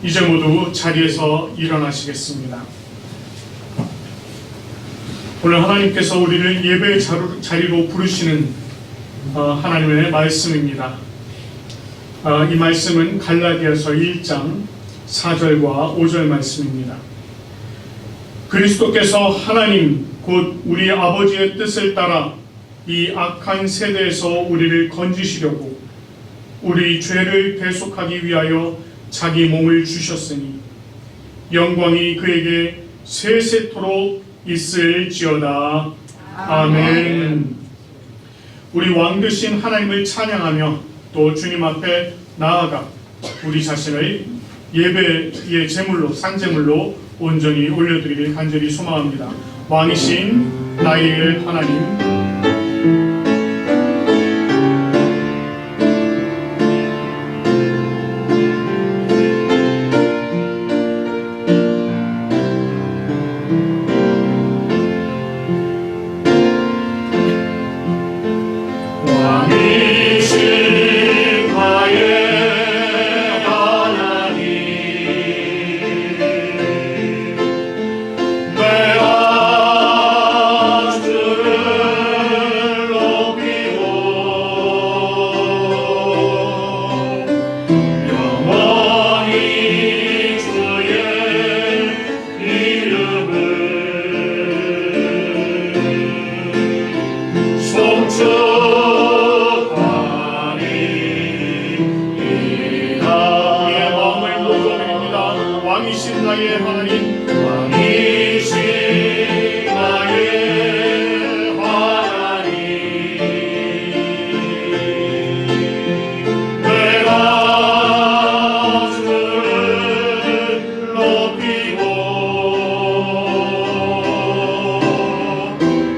이제 모두 자리에서 일어나시겠습니다. 오늘 하나님께서 우리를 예배의 자리로 부르시는 하나님의 말씀입니다. 이 말씀은 갈라디아서 1장 4절과 5절 말씀입니다. 그리스도께서 하나님 곧 우리 아버지의 뜻을 따라 이 악한 세대에서 우리를 건지시려고 우리 죄를 대속하기 위하여 자기 몸을 주셨으니 영광이 그에게 세세토록 있을지어다. 아멘. 우리 왕 되신 하나님을 찬양하며 또 주님 앞에 나아가 우리 자신을 예배의 제물로, 산제물로 온전히 올려드리길 간절히 소망합니다. 왕이신 나의 하나님, 왕이신 나의 하나님, 왕이신 나의 하나님, 내가 주를 높이고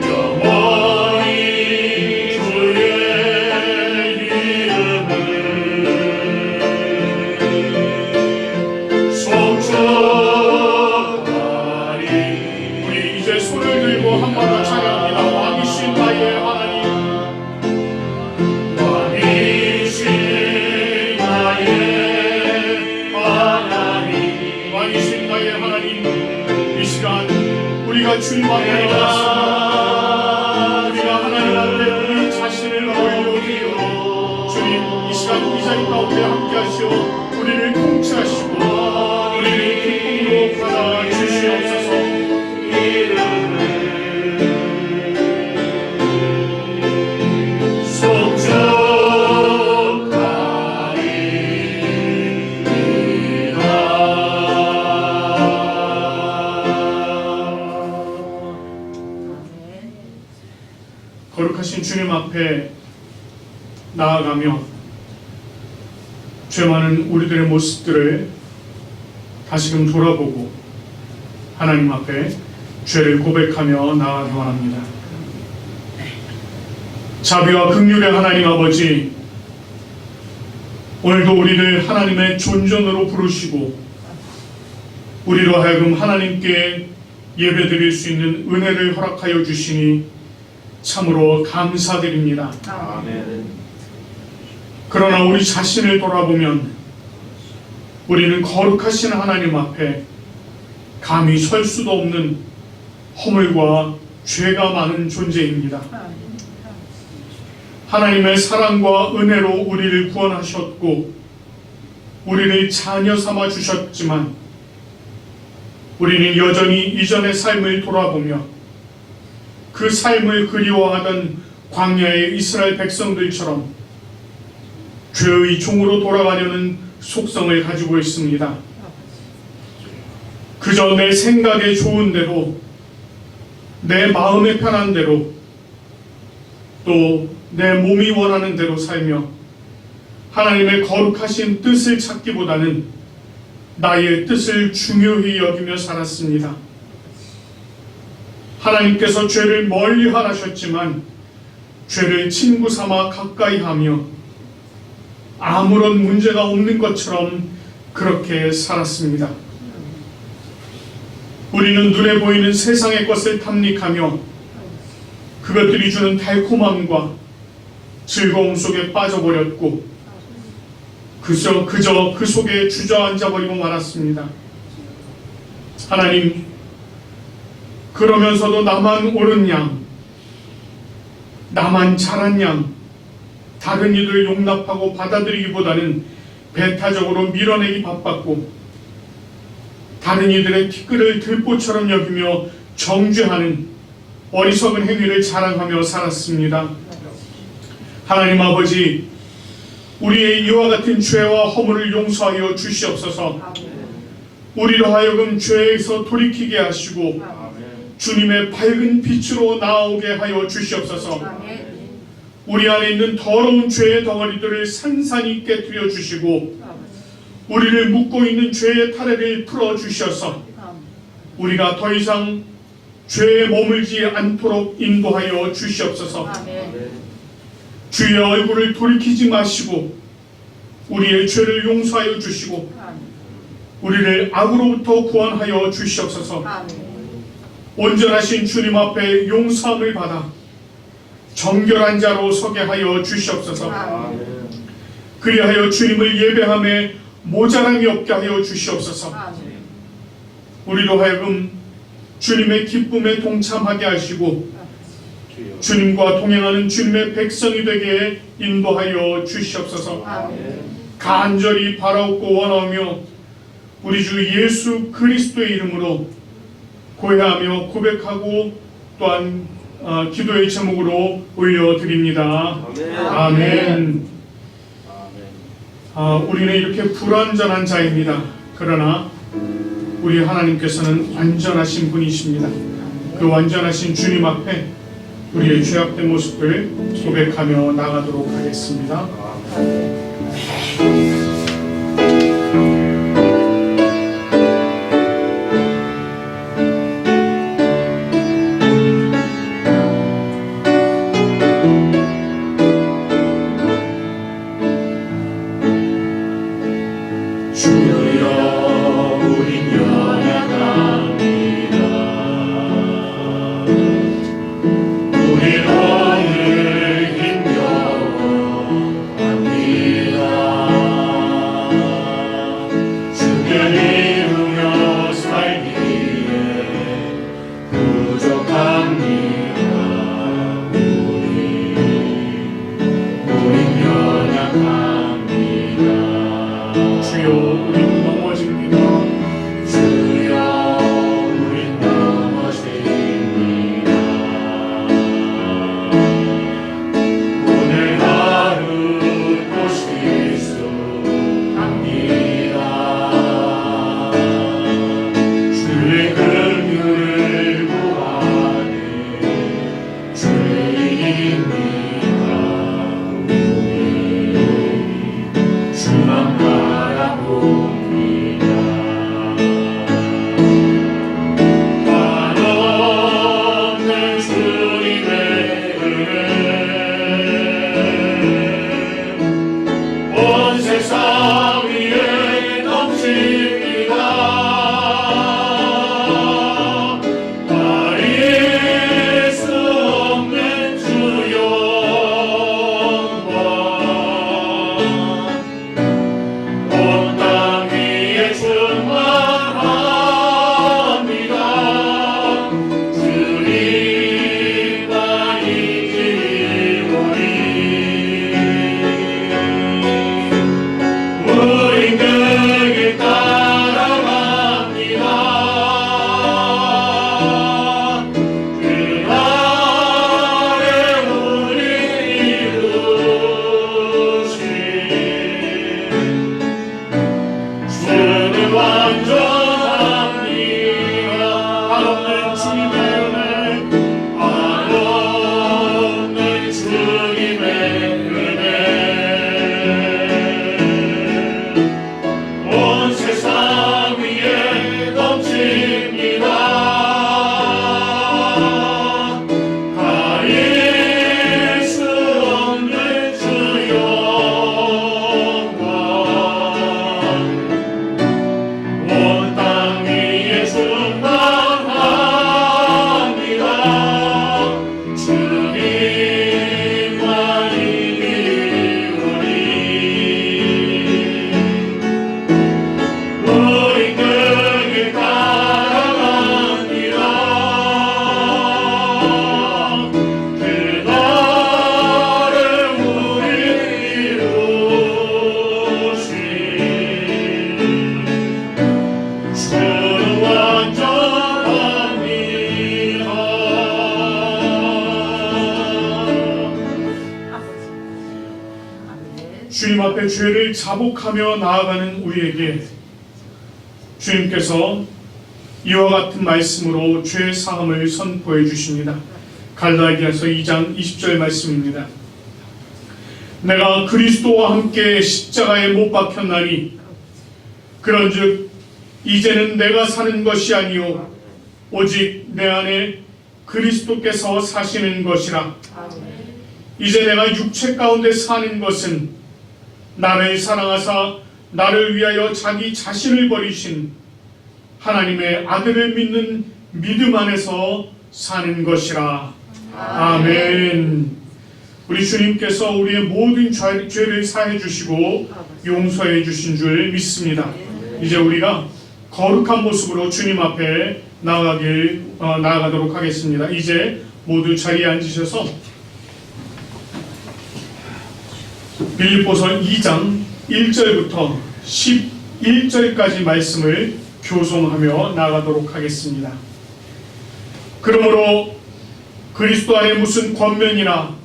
영원히 주의 이름을 송축하리. 우리 이제 손을 들고 한 번 더 찬양합니다. 왕이신 나의 하나님, 왕이신 나의 하나님, 왕이신 나의 하나님, 이 시간 우리가 주님 앞에 나왔습니다. 우리가 하나님 앞에 우리 자신을 올려드리고 주님 이 시간 이 자리 가운데 함께 하시오 우리를 통치하시고 우리를 기쁨으로 받아 주시옵소서. 거룩하신 주님 앞에 나아가며 죄 많은 우리들의 모습들을 다시금 돌아보고 하나님 앞에 죄를 고백하며 나아가기 원합니다. 자비와 긍휼의 하나님 아버지, 오늘도 우리를 하나님의 존전으로 부르시고 우리로 하여금 하나님께 예배드릴 수 있는 은혜를 허락하여 주시니 참으로 감사드립니다. 아멘. 그러나 우리 자신을 돌아보면 우리는 거룩하신 하나님 앞에 감히 설 수도 없는 허물과 죄가 많은 존재입니다. 하나님의 사랑과 은혜로 우리를 구원하셨고 우리를 자녀 삼아 주셨지만 우리는 여전히 이전의 삶을 돌아보며 그 삶을 그리워하던 광야의 이스라엘 백성들처럼 죄의 종으로 돌아가려는 속성을 가지고 있습니다. 그저 내 생각에 좋은 대로, 내 마음에 편한 대로, 또 내 몸이 원하는 대로 살며 하나님의 거룩하신 뜻을 찾기보다는 나의 뜻을 중요히 여기며 살았습니다. 하나님께서 죄를 멀리 하라셨지만 죄를 친구 삼아 가까이 하며 아무런 문제가 없는 것처럼 그렇게 살았습니다. 우리는 눈에 보이는 세상의 것을 탐닉하며 그것들이 주는 달콤함과 즐거움 속에 빠져버렸고 그저 그 속에 주저앉아 버리고 말았습니다. 하나님, 그러면서도 나만 옳은 양, 나만 잘한 양, 다른 이들을 용납하고 받아들이기보다는 배타적으로 밀어내기 바빴고 다른 이들의 티끌을 들보처럼 여기며 정죄하는 어리석은 행위를 자랑하며 살았습니다. 하나님 아버지, 우리의 이와 같은 죄와 허물을 용서하여 주시옵소서. 우리로 하여금 죄에서 돌이키게 하시고 주님의 밝은 빛으로 나오게 하여 주시옵소서. 우리 안에 있는 더러운 죄의 덩어리들을 산산히 깨뜨려 주시고 우리를 묶고 있는 죄의 타래를 풀어 주셔서 우리가 더 이상 죄에 머물지 않도록 인도하여 주시옵소서. 주의 얼굴을 돌이키지 마시고 우리의 죄를 용서하여 주시고 우리를 악으로부터 구원하여 주시옵소서. 온전하신 주님 앞에 용서함을 받아 정결한 자로 서게 하여 주시옵소서. 그리하여 주님을 예배함에 모자람이 없게 하여 주시옵소서. 우리로 하여금 주님의 기쁨에 동참하게 하시고 주님과 동행하는 주님의 백성이 되게 인도하여 주시옵소서. 간절히 바라옵고 원하며 우리 주 예수 그리스도의 이름으로 고해하며 고백하고 또한 기도의 제목으로 올려드립니다. 아멘. 우리는 이렇게 불완전한 자입니다. 그러나 우리 하나님께서는 완전하신 분이십니다. 그 완전하신 주님 앞에 우리의 죄악된 모습을 고백하며 나가도록 하겠습니다. 오늘 힘겨워합니다. 주님 앞에 죄를 자복하며 나아가는 우리에게 주님께서 이와 같은 말씀으로 죄 사함을 선포해 주십니다. 갈라디아서 2장 20절 말씀입니다. 내가 그리스도와 함께 십자가에 못 박혔나니 그런즉 이제는 내가 사는 것이 아니요 오직 내 안에 그리스도께서 사시는 것이라. 이제 내가 육체 가운데 사는 것은 나를 사랑하사 나를 위하여 자기 자신을 버리신 하나님의 아들을 믿는 믿음 안에서 사는 것이라. 아멘. 우리 주님께서 우리의 모든 죄를 사해 주시고 용서해 주신 줄 믿습니다. 이제 우리가 거룩한 모습으로 주님 앞에 나아가도록 하겠습니다. 이제 모두 자리에 앉으셔서 빌립보서 2장 1절부터 11절까지 말씀을 교송하며 나아가도록 하겠습니다. 그러므로 그리스도 안에 무슨 권면이나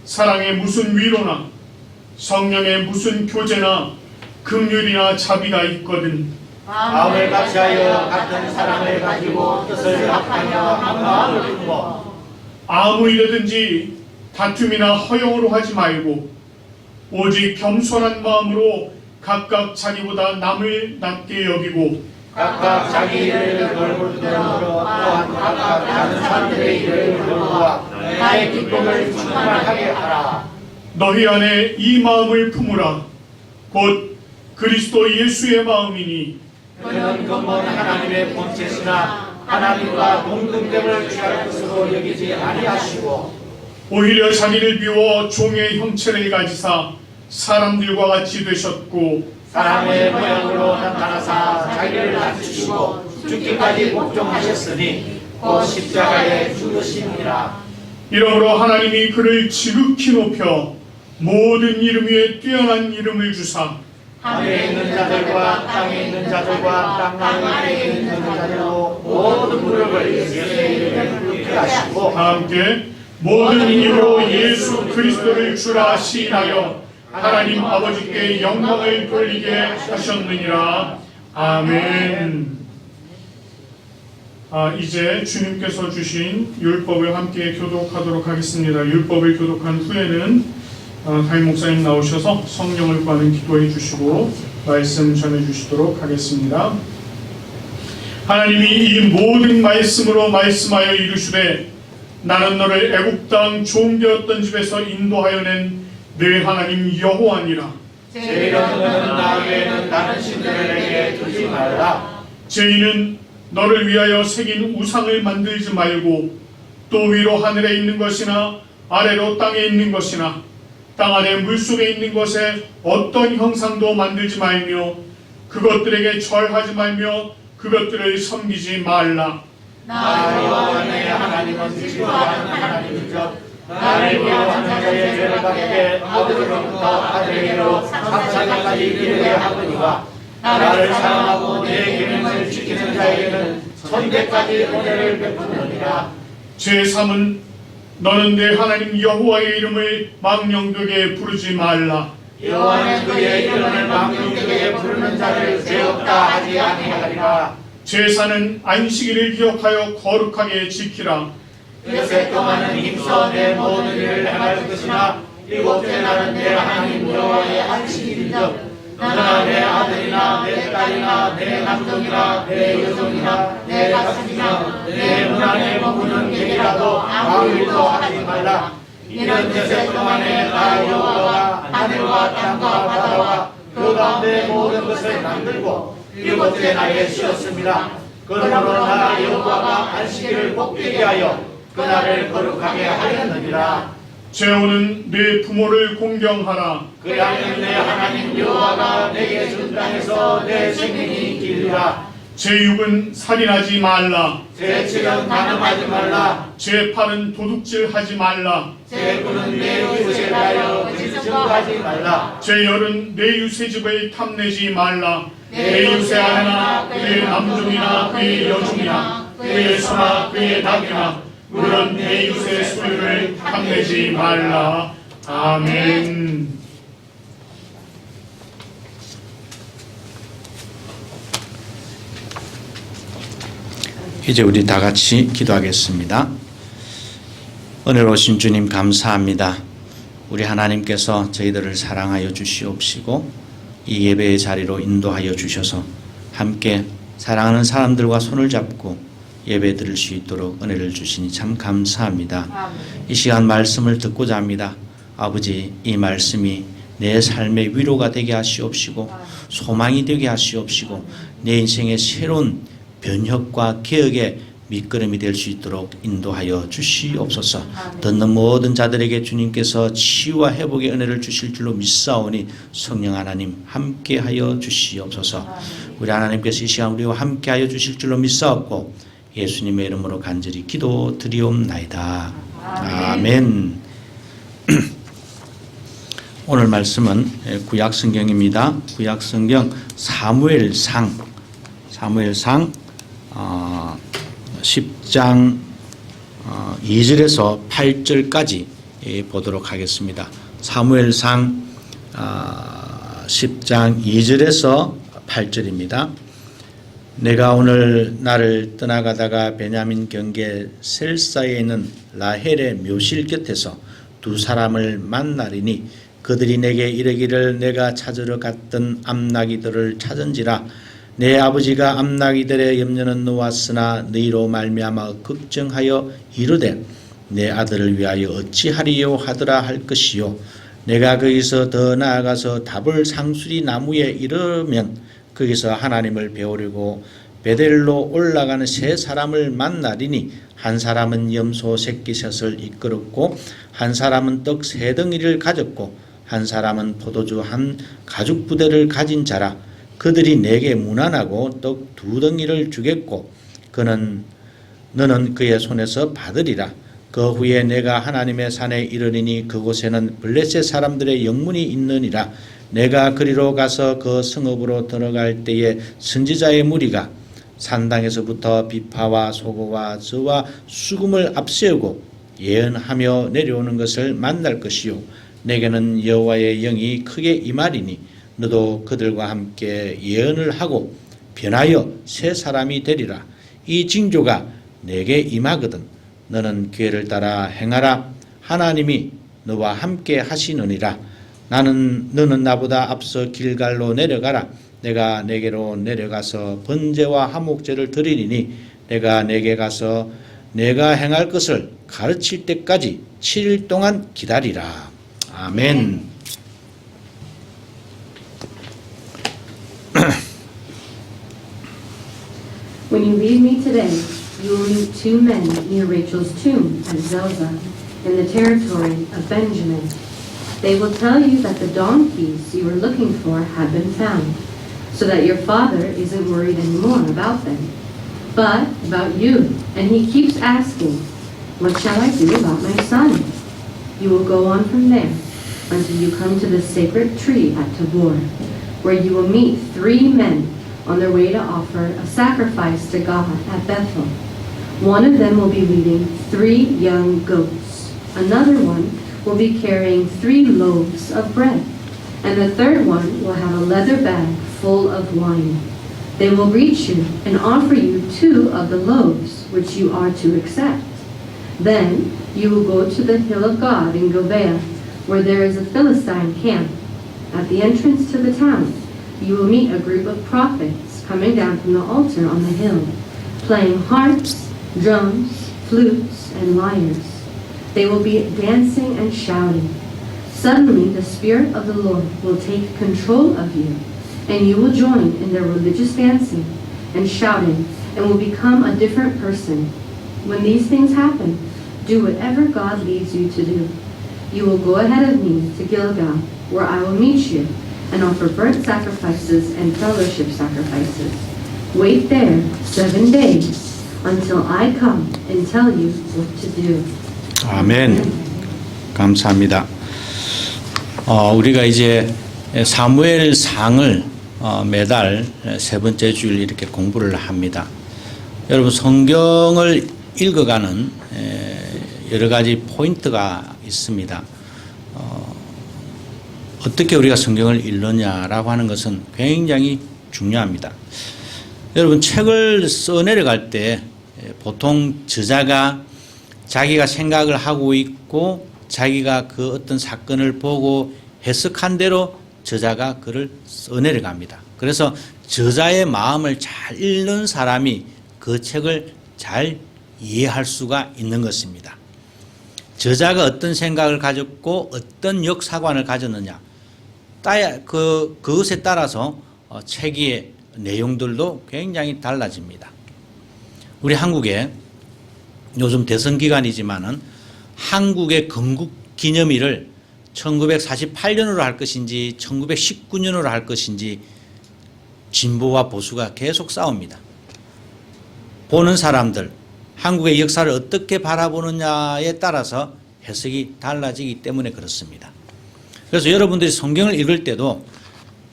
사랑의 무슨 위로나 성령의 무슨 교제나 긍휼이나 자비가 있거든 마음을 같이하여 같은 사랑을 가지고 뜻을 합하며 한 마음을 품어 아무 일이든지 다툼이나 허용으로 하지 말고 오직 겸손한 마음으로 각각 자기보다 남을 낮게 여기고 각각 자기 일을 돌볼 때로 또한 각각 다른 사람들의 일을 돌보아 나의 기쁨을 충만하게 하라. 너희 안에 이 마음을 품으라. 곧 그리스도 예수의 마음이니 그는 근본 하나님의 본체시나 하나님과 동등됨을 취할 것으로 여기지 아니하시고 오히려 자기를 비워 종의 형체를 가지사 사람들과 같이 되셨고 사람의 모양으로 나타나사 자기를 낮추시고 죽기까지 복종하셨으니 곧 십자가에 죽으심이라. 이러므로 하나님이 그를 지극히 높여 모든 이름 위에 뛰어난 이름을 주사 하늘에 있는 자들과 땅에 있는 자들과 땅 아래에 있는 자들로 모든 무릎을 예수의 이름에 꿇게 하시고 함께 모든 이름으로 예수 그리스도를 주라 시인하여 하나님 아버지께 영광을 돌리게 하셨느니라. 아멘. 이제 주님께서 주신 율법을 함께 교독하도록 하겠습니다. 율법을 교독한 후에는 담임 목사님 나오셔서 성령을 구하는 기도해 주시고 말씀 전해 주시도록 하겠습니다. 하나님이 이 모든 말씀으로 말씀하여 이르시되 나는 너를 애굽 땅 종되었던 집에서 인도하여 낸 내 하나님 여호와니라. 제 이름은 나 외에는 다른 신들을 내게 두지 말라. 죄인은 너를 위하여 새긴 우상을 만들지 말고 또 위로 하늘에 있는 것이나 아래로 땅에 있는 것이나 땅 안에 물속에 있는 것에 어떤 형상도 만들지 말며 그것들에게 절하지 말며 그것들을 섬기지 말라. 나 여호와 내 하나님은 지도하는 하나님이죠. 나를 위하는 자의 죄를 받게 아들로부터 아들에게로 삼사까지 이르게 하거니와 나를 사랑하고 내 계명을 지키는 자에게는 천대까지 은혜를 베푸느니라. 제3은 너는 내 하나님 여호와의 이름을 망령되게 부르지 말라. 여호와는 그의 이름을 망령되게 부르는 자를 죄 없다 하지 아니하리라. 제4는 안식일을 기억하여 거룩하게 지키라. 그새 동안은 힘써 내 모든 일을 행할 것이나 일곱째 날은 내 하나님 여호와의 안식일이며 너나 내 아들이나 내 딸이나 내 남종이나 내 여종이나 내 가축이나 내 문 안에 머무는 개라도 아무 일도 하지 말라. 이런 셋째 동안에 나 여호와가 하늘과 땅과 바다와 그 가운데 모든 것을 만들고 일곱째 날에 쉬었습니다. 그러므로 나 여호와가 안식일을 복되게 하여 그날을 거룩하게 하였느니라. 제5는 내 부모를 공경하라. 그리하면 내 하나님 여호와가 내게 준 땅에서 내 생명이 길리라. 제6은 살인하지 말라. 제7은 간음하지 말라. 제8은 도둑질하지 말라. 제9는 내 이웃에 대하여 거짓 증거하지 말라. 제10은 내 이웃의 집을 탐내지 말라. 내 이웃의 아내나 그의 남종이나 그의 여종이나 그의 소나 그의 닭이나 물론 내 이웃의 소유를 탐내지 말라. 아멘. 이제 우리 다 같이 기도하겠습니다. 은혜로우신 주님 감사합니다. 우리 하나님께서 저희들을 사랑하여 주시옵시고 이 예배의 자리로 인도하여 주셔서 함께 사랑하는 사람들과 손을 잡고 예배 드릴 수 있도록 은혜를 주시니 참 감사합니다. 이 시간 말씀을 듣고자 합니다. 아버지, 이 말씀이 내 삶의 위로가 되게 하시옵시고 소망이 되게 하시옵시고 내 인생의 새로운 변혁과 개혁의 밑거름이 될 수 있도록 인도하여 주시옵소서. 듣는 모든 자들에게 주님께서 치유와 회복의 은혜를 주실 줄로 믿사오니 성령 하나님 함께하여 주시옵소서. 우리 하나님께서 이 시간 우리와 함께하여 주실 줄로 믿사옵고 예수님의 이름으로 간절히 기도드리옵나이다. 아멘. 오늘 말씀은 구약성경입니다. 구약성경 사무엘상 10장 2절에서 8절까지 보도록 하겠습니다. 사무엘상 10장 2절에서 8절입니다. 내가 오늘 나를 떠나가다가 베냐민 경계 셀사에 있는 라헬의 묘실 곁에서 두 사람을 만나리니 그들이 내게 이르기를 내가 찾으러 갔던 암나기들을 찾은지라 내 아버지가 암나기들의 염려는 놓았으나 너희로 말미암아 걱정하여 이르되 내 아들을 위하여 어찌하리요 하더라 할 것이요 내가 거기서 더 나아가서 답을 상수리 나무에 이르면 거기서 하나님을 배우려고 베델로 올라가는 세 사람을 만나리니 한 사람은 염소 새끼셋을 이끌었고 한 사람은 떡 세 덩이를 가졌고 한 사람은 포도주 한 가죽 부대를 가진 자라 그들이 내게 문안하고 떡 두 덩이를 주겠고 너는 그의 손에서 받으리라. 그 후에 내가 하나님의 산에 이르리니 그곳에는 블레셋 사람들의 영문이 있느니라. 내가 그리로 가서 그 성읍으로 들어갈 때에 선지자의 무리가 산당에서부터 비파와 소고와 저와 수금을 앞세우고 예언하며 내려오는 것을 만날 것이요 내게는 여호와의 영이 크게 임하리니 너도 그들과 함께 예언을 하고 변하여 새 사람이 되리라. 이 징조가 내게 임하거든 너는 기회를 따라 행하라. 하나님이 너와 함께 하시느니라. 너는 나보다 앞서 길갈로 내려가라. 내가 내게로 내려가서 번제와 화목제를 드리리니 내가 내게 가서 내가 행할 것을 가르칠 때까지 7일 동안 기다리라. 아멘. When you leave me today, you will meet two men near Rachel's tomb at Zelzah, in the territory of Benjamin. They will tell you that the donkeys you were looking for have been found, so that your father isn't worried anymore about them, but about you. And he keeps asking, what shall I do about my son? You will go on from there until you come to the sacred tree at Tabor, where you will meet 3 men on their way to offer a sacrifice to God at Bethel. One of them will be leading 3 young goats. Another one will be carrying 3 loaves of bread. And the third one will have a leather bag full of wine. They will reach you and offer you 2 of the loaves, which you are to accept. Then you will go to the hill of God in Gibeah, where there is a Philistine camp. At the entrance to the town, you will meet a group of prophets coming down from the altar on the hill, playing harps, drums, flutes, and lyres. They will be dancing and shouting. Suddenly the Spirit of the Lord will take control of you, and you will join in their religious dancing and shouting, and will become a different person. When these things happen, do whatever God leads you to do. You will go ahead of me to Gilgal, where I will meet you, and offer burnt sacrifices and fellowship sacrifices. Wait there 7 days until I come and tell you what to do. 아멘. 감사합니다. 우리가 이제 사무엘상을 매달 3번째 주일 이렇게 공부를 합니다. 여러분 성경을 읽어가는 여러 가지 포인트가 있습니다. 어떻게 우리가 성경을 읽느냐라고 하는 것은 굉장히 중요합니다. 여러분 책을 써내려갈 때 보통 저자가 자기가 생각을 하고 있고 자기가 그 어떤 사건을 보고 해석한 대로 저자가 글을 써내려갑니다. 그래서 저자의 마음을 잘 읽는 사람이 그 책을 잘 이해할 수가 있는 것입니다. 저자가 어떤 생각을 가졌고 어떤 역사관을 가졌느냐, 그것에 따라서 책의 내용들도 굉장히 달라집니다. 우리 한국에 요즘 대선 기간이지만은 한국의 건국기념일을 1948년으로 할 것인지 1919년으로 할 것인지 진보와 보수가 계속 싸웁니다. 보는 사람들, 한국의 역사를 어떻게 바라보느냐에 따라서 해석이 달라지기 때문에 그렇습니다. 그래서 여러분들이 성경을 읽을 때도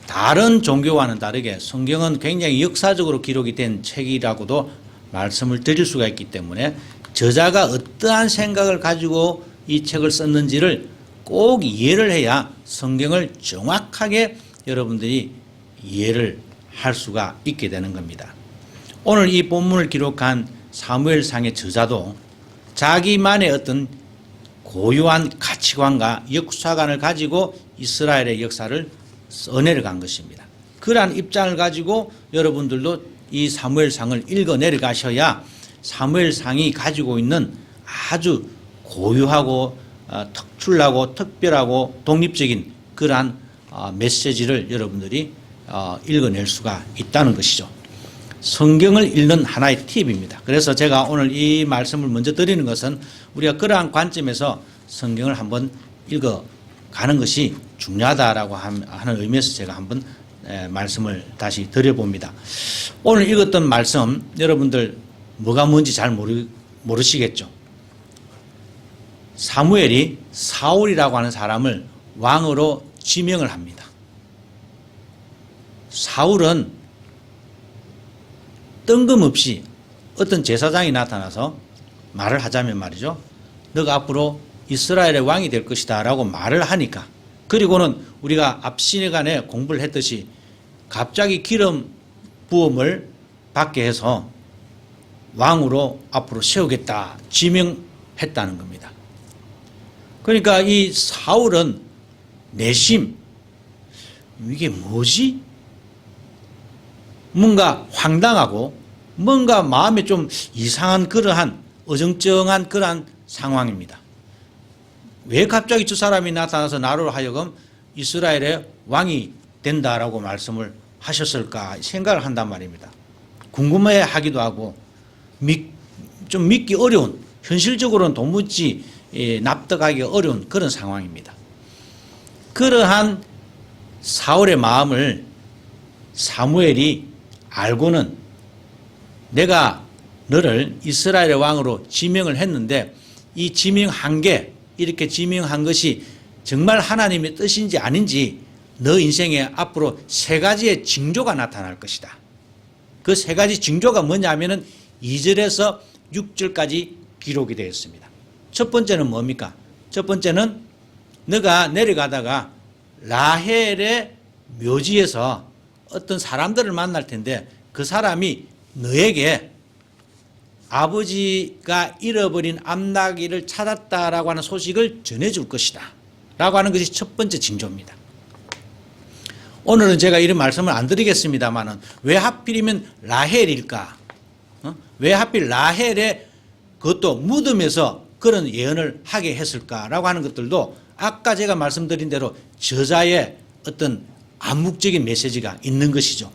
다른 종교와는 다르게 성경은 굉장히 역사적으로 기록이 된 책이라고도 말씀을 드릴 수가 있기 때문에 저자가 어떠한 생각을 가지고 이 책을 썼는지를 꼭 이해를 해야 성경을 정확하게 여러분들이 이해를 할 수가 있게 되는 겁니다. 오늘 이 본문을 기록한 사무엘상의 저자도 자기만의 어떤 고유한 가치관과 역사관을 가지고 이스라엘의 역사를 써내려간 것입니다. 그러한 입장을 가지고 여러분들도 이 사무엘상을 읽어 내려가셔야 사무엘상이 가지고 있는 아주 고유하고 특출나고 특별하고 독립적인 그러한 메시지를 여러분들이 읽어낼 수가 있다는 것이죠. 성경을 읽는 하나의 팁입니다. 그래서 제가 오늘 이 말씀을 먼저 드리는 것은 우리가 그러한 관점에서 성경을 한번 읽어가는 것이 중요하다라고 하는 의미에서 제가 한번 말씀을 다시 드려봅니다. 오늘 읽었던 말씀 여러분들 뭐가 뭔지 잘 모르시겠죠. 사무엘이 사울이라고 하는 사람을 왕으로 지명을 합니다. 사울은 뜬금없이 어떤 제사장이 나타나서 말을 하자면 말이죠. 너가 앞으로 이스라엘의 왕이 될 것이다 라고 말을 하니까, 그리고는 우리가 앞 시간에 공부를 했듯이 갑자기 기름 부음을 받게 해서 왕으로 앞으로 세우겠다 지명했다는 겁니다. 그러니까 이 사울은 내심 이게 뭐지? 뭔가 황당하고 뭔가 마음에 좀 이상한 그러한 어정쩡한 그러한 상황입니다. 왜 갑자기 저 사람이 나타나서 나로 하여금 이스라엘의 왕이 된다라고 말씀을 하셨을까 생각을 한단 말입니다. 궁금해 하기도 하고 좀 믿기 어려운, 현실적으로는 도무지 납득하기 어려운 그런 상황입니다. 그러한 사울의 마음을 사무엘이 알고는 내가 너를 이스라엘의 왕으로 지명을 했는데 이 지명한 게, 이렇게 지명한 것이 정말 하나님의 뜻인지 아닌지 너 인생에 앞으로 세 가지의 징조가 나타날 것이다. 그 세 가지 징조가 뭐냐면은 2절에서 6절까지 기록이 되어 있습니다. 첫 번째는 뭡니까? 첫 번째는 너가 내려가다가 라헬의 묘지에서 어떤 사람들을 만날 텐데 그 사람이 너에게 아버지가 잃어버린 암나귀를 찾았다라고 하는 소식을 전해줄 것이다 라고 하는 것이 첫 번째 징조입니다. 오늘은 제가 이런 말씀을 안 드리겠습니다만은 왜 하필이면 라헬일까? 왜 하필 라헬의 그것도 무덤에서 그런 예언을 하게 했을까라고 하는 것들도 아까 제가 말씀드린 대로 저자의 어떤 암묵적인 메시지가 있는 것이죠.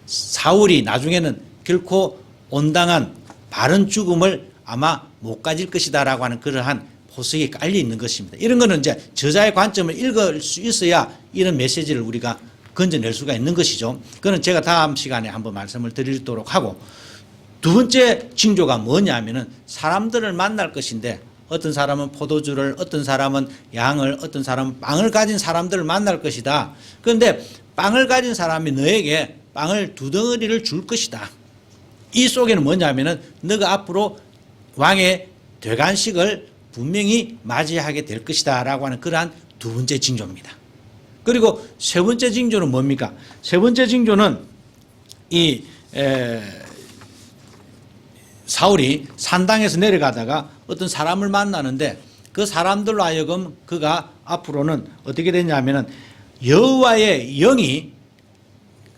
사울이 나중에는 결코 온당한 바른 죽음을 아마 못 가질 것이다라고 하는 그러한 포석이 깔려 있는 것입니다. 이런 거는 이제 저자의 관점을 읽을 수 있어야 이런 메시지를 우리가 건져낼 수가 있는 것이죠. 그건 제가 다음 시간에 한번 말씀을 드리도록 하고, 두 번째 징조가 뭐냐면은 사람들을 만날 것인데 어떤 사람은 포도주를, 어떤 사람은 양을, 어떤 사람은 빵을 가진 사람들을 만날 것이다. 그런데 빵을 가진 사람이 너에게 빵을 2덩어리를 줄 것이다. 이 속에는 뭐냐면은 너가 앞으로 왕의 되간식을 분명히 맞이하게 될 것이다 라고 하는 그러한 두 번째 징조입니다. 그리고 세 번째 징조는 뭡니까? 세 번째 징조는 이 사울이 산당에서 내려가다가 어떤 사람을 만나는데 그 사람들로 하여금 그가 앞으로는 어떻게 됐냐면은 여호와의 영이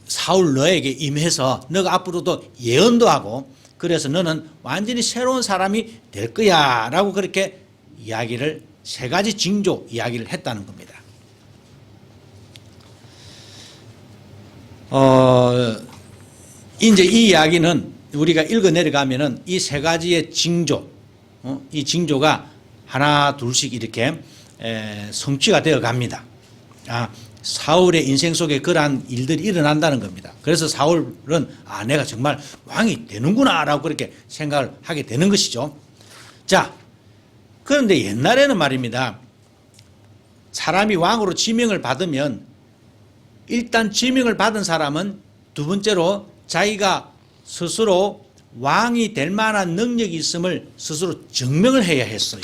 사울 너에게 임해서 너가 앞으로도 예언도 하고 그래서 너는 완전히 새로운 사람이 될 거야 라고 그렇게 이야기를 세 가지 징조 이야기를 했다는 겁니다. 이제 이 이야기는 우리가 읽어 내려가면은 이 세 가지의 징조, 이 징조가 하나 둘씩 이렇게 성취가 되어 갑니다. 사울의 인생 속에 그러한 일들이 일어난다는 겁니다. 그래서 사울은 내가 정말 왕이 되는구나 라고 그렇게 생각을 하게 되는 것이죠. 자, 그런데 옛날에는 말입니다. 사람이 왕으로 지명을 받으면 일단 지명을 받은 사람은 두 번째로 자기가 스스로 왕이 될 만한 능력이 있음을 스스로 증명을 해야 했어요.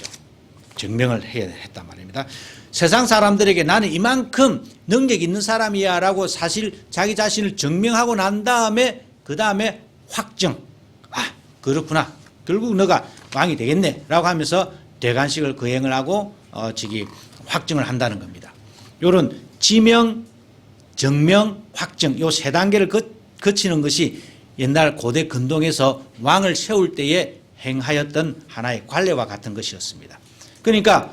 증명을 해야 했단 말입니다. 세상 사람들에게 나는 이만큼 능력이 있는 사람이야 라고 사실 자기 자신을 증명하고 난 다음에 그 다음에 확정. 그렇구나. 결국 너가 왕이 되겠네 라고 하면서 대관식을 거행을 하고 확정을 한다는 겁니다. 이런 지명, 증명, 확정 이 세 단계를 거치는 것이 옛날 고대 근동에서 왕을 세울 때에 행하였던 하나의 관례와 같은 것이었습니다. 그러니까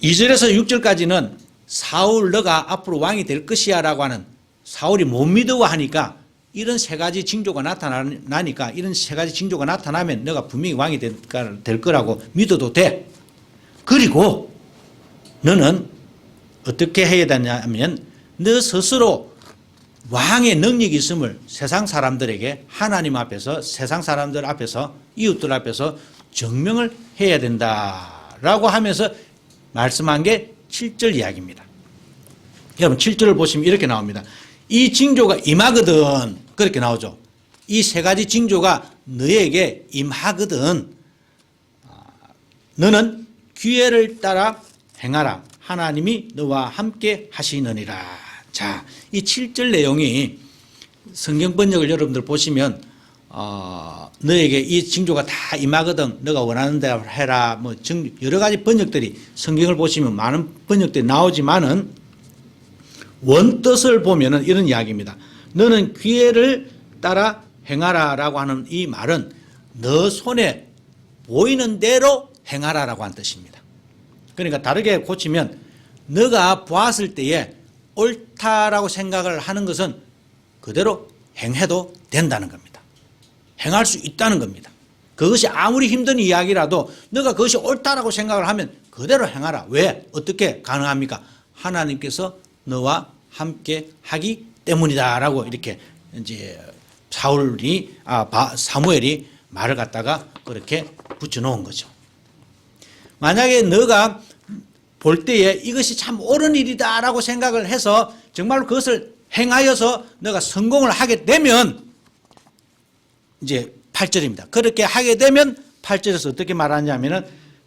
2절에서 6절까지는 사울 너가 앞으로 왕이 될 것이야 라고 하는 사울이 못 믿어하니까 이런 세 가지 징조가 나타나니까 이런 세 가지 징조가 나타나면 너가 분명히 왕이 될 거라고 믿어도 돼. 그리고 너는 어떻게 해야 되냐면 너 스스로 왕의 능력이 있음을 세상 사람들에게 하나님 앞에서 세상 사람들 앞에서 이웃들 앞에서 증명을 해야 된다라고 하면서 말씀한 게 7절 이야기입니다. 여러분 7절을 보시면 이렇게 나옵니다. 이 징조가 임하거든 그렇게 나오죠. 이 세 가지 징조가 너에게 임하거든 너는 기회를 따라 행하라. 하나님이 너와 함께 하시느니라. 자, 이 7절 내용이 성경 번역을 여러분들 보시면 너에게 이 징조가 다 임하거든 너가 원하는 대로 해라 뭐 여러 가지 번역들이 성경을 보시면 많은 번역들이 나오지만은 원뜻을 보면은 이런 이야기입니다. 너는 기회를 따라 행하라 라고 하는 이 말은 너 손에 보이는 대로 행하라 라고 하는 뜻입니다. 그러니까 다르게 고치면 너가 보았을 때에 옳다라고 생각을 하는 것은 그대로 행해도 된다는 겁니다. 행할 수 있다는 겁니다. 그것이 아무리 힘든 이야기라도 너가 그것이 옳다라고 생각을 하면 그대로 행하라. 왜? 어떻게 가능합니까? 하나님께서 너와 함께 하기 때문이다라고 이렇게 이제 사무엘이 말을 갖다가 그렇게 붙여놓은 거죠. 만약에 너가 볼 때에 이것이 참 옳은 일이다라고 생각을 해서 정말로 그것을 행하여서 너가 성공을 하게 되면 이제 8절입니다. 그렇게 하게 되면 8절에서 어떻게 말하냐면은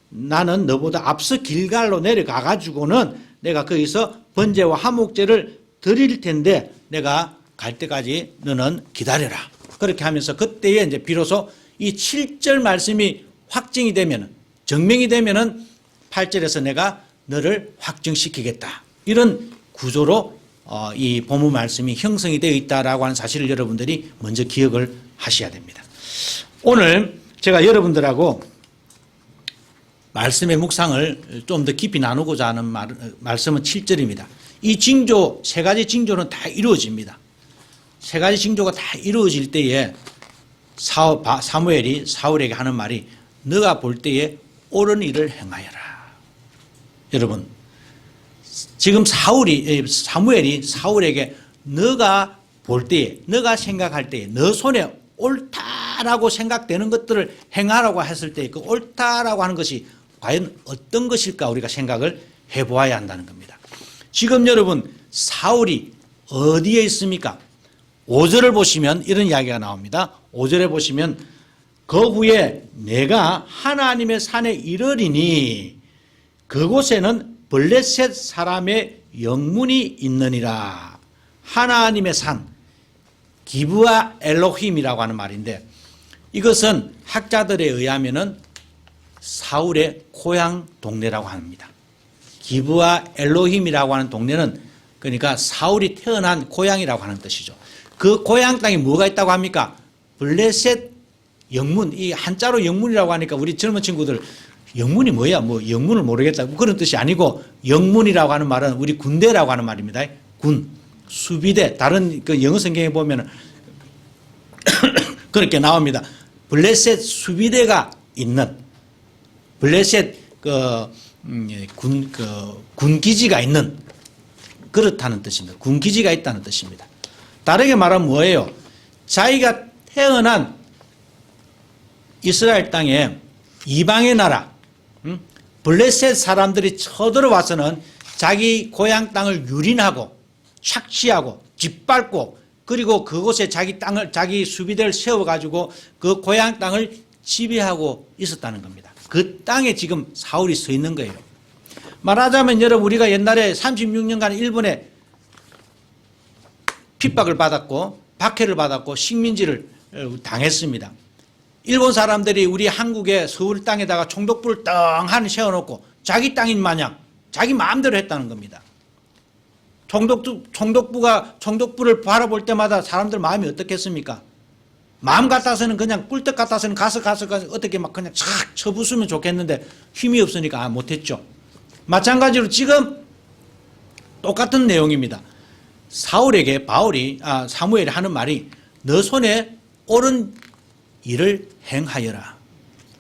나는 너보다 앞서 길갈로 내려가 가지고는 내가 거기서 번제와 화목제를 드릴 텐데 내가 갈 때까지 너는 기다려라. 그렇게 하면서 그때에 이제 비로소 이 7절 말씀이 확증이 되면은 증명이 되면은 8절에서 내가 너를 확증시키겠다. 이런 구조로 이 본문 말씀이 형성이 되어 있다라고 하는 사실을 여러분들이 먼저 기억을 하셔야 됩니다. 오늘 제가 여러분들하고 말씀의 묵상을 좀 더 깊이 나누고자 하는 말씀은 7절입니다. 이 징조, 세 가지 징조는 다 이루어집니다. 세 가지 징조가 다 이루어질 때에 사무엘이 사울에게 하는 말이 너가 볼 때에 옳은 일을 행하여라. 여러분 지금 사무엘이 사울에게 너가 볼 때에 너가 생각할 때에 너 손에 옳다라고 생각되는 것들을 행하라고 했을 때 그 옳다라고 하는 것이 과연 어떤 것일까 우리가 생각을 해보아야 한다는 겁니다. 지금 여러분 사울이 어디에 있습니까? 5절을 보시면 이런 이야기가 나옵니다. 5절에 보시면 그 후에 내가 하나님의 산에 이르리니 그곳에는 블레셋 사람의 영문이 있느니라. 하나님의 산, 기브아 엘로힘이라고 하는 말인데 이것은 학자들에 의하면은 사울의 고향 동네라고 합니다. 기브아 엘로힘이라고 하는 동네는 그러니까 사울이 태어난 고향이라고 하는 뜻이죠. 그 고향 땅에 뭐가 있다고 합니까? 블레셋 영문, 이 한자로 영문이라고 하니까 우리 젊은 친구들 영문이 뭐야? 뭐 영문을 모르겠다. 그런 뜻이 아니고 영문이라고 하는 말은 우리 군대라고 하는 말입니다. 군, 수비대. 다른 그 영어 성경에 보면 그렇게 나옵니다. 블레셋 수비대가 있는 블레셋 군 기지가 있는 그렇다는 뜻입니다. 군 기지가 있다는 뜻입니다. 다르게 말하면 뭐예요? 자기가 태어난 이스라엘 땅에 이방의 나라, 블레셋 사람들이 쳐들어와서는 자기 고향 땅을 유린하고 착취하고 짓밟고 그리고 그곳에 자기 땅을, 자기 수비대를 세워가지고 그 고향 땅을 지배하고 있었다는 겁니다. 그 땅에 지금 사울이 서 있는 거예요. 말하자면 여러분, 우리가 옛날에 36년간 일본에 핍박을 받았고 박해를 받았고 식민지를 당했습니다. 일본 사람들이 우리 한국의 서울 땅에다가 총독부를 떵하니 세워놓고 자기 땅인 마냥 자기 마음대로 했다는 겁니다. 총독부를 바라볼 때마다 사람들 마음이 어떻겠습니까? 마음 같아서는 그냥 꿀떡 같아서는 가서 어떻게 막 그냥 착 쳐부수면 좋겠는데 힘이 없으니까 못했죠. 마찬가지로 지금 똑같은 내용입니다. 사울에게 사무엘이 하는 말이 너 손에 옳은 일을 행하여라.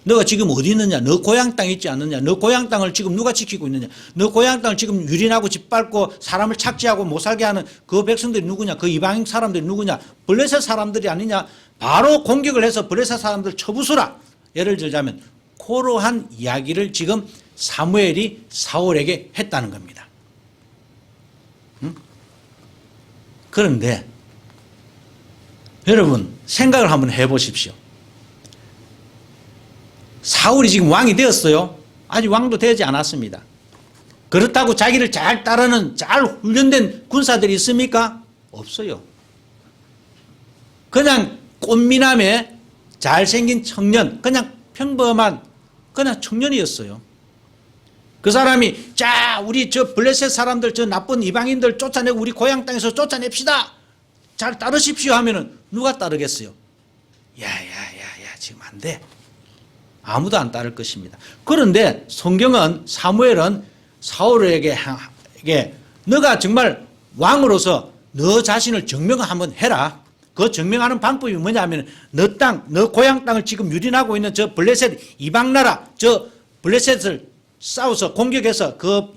너가 지금 어디 있느냐? 너 고향 땅에 있지 않느냐? 너 고향 땅을 지금 누가 지키고 있느냐? 너 고향 땅을 지금 유린하고 짓밟고 사람을 착취하고 못 살게 하는 그 백성들이 누구냐? 그 이방 사람들이 누구냐? 블레셋 사람들이 아니냐? 바로 공격을 해서 블레셋 사람들 쳐부수라. 예를 들자면 그러한 이야기를 지금 사무엘이 사울에게 했다는 겁니다. 그런데 여러분 생각을 한번 해보십시오. 사울이 지금 왕이 되었어요. 아직 왕도 되지 않았습니다. 그렇다고 자기를 잘 따르는 잘 훈련된 군사들이 있습니까? 없어요. 그냥 꽃미남의 잘생긴 청년, 그냥 평범한 그냥 청년이었어요. 그 사람이 자 우리 저 블레셋 사람들 저 나쁜 이방인들 쫓아내고 우리 고향 땅에서 쫓아냅시다. 잘 따르십시오 하면은 누가 따르겠어요? 야야야야 지금 안 돼. 아무도 안 따를 것입니다. 그런데 성경은 사무엘은 사울에게 너가 정말 왕으로서 너 자신을 증명을 한번 해라. 그 증명하는 방법이 뭐냐면 너 땅, 너 고향 땅을 지금 유린하고 있는 저 블레셋 이방 나라 저 블레셋을 싸워서 공격해서 그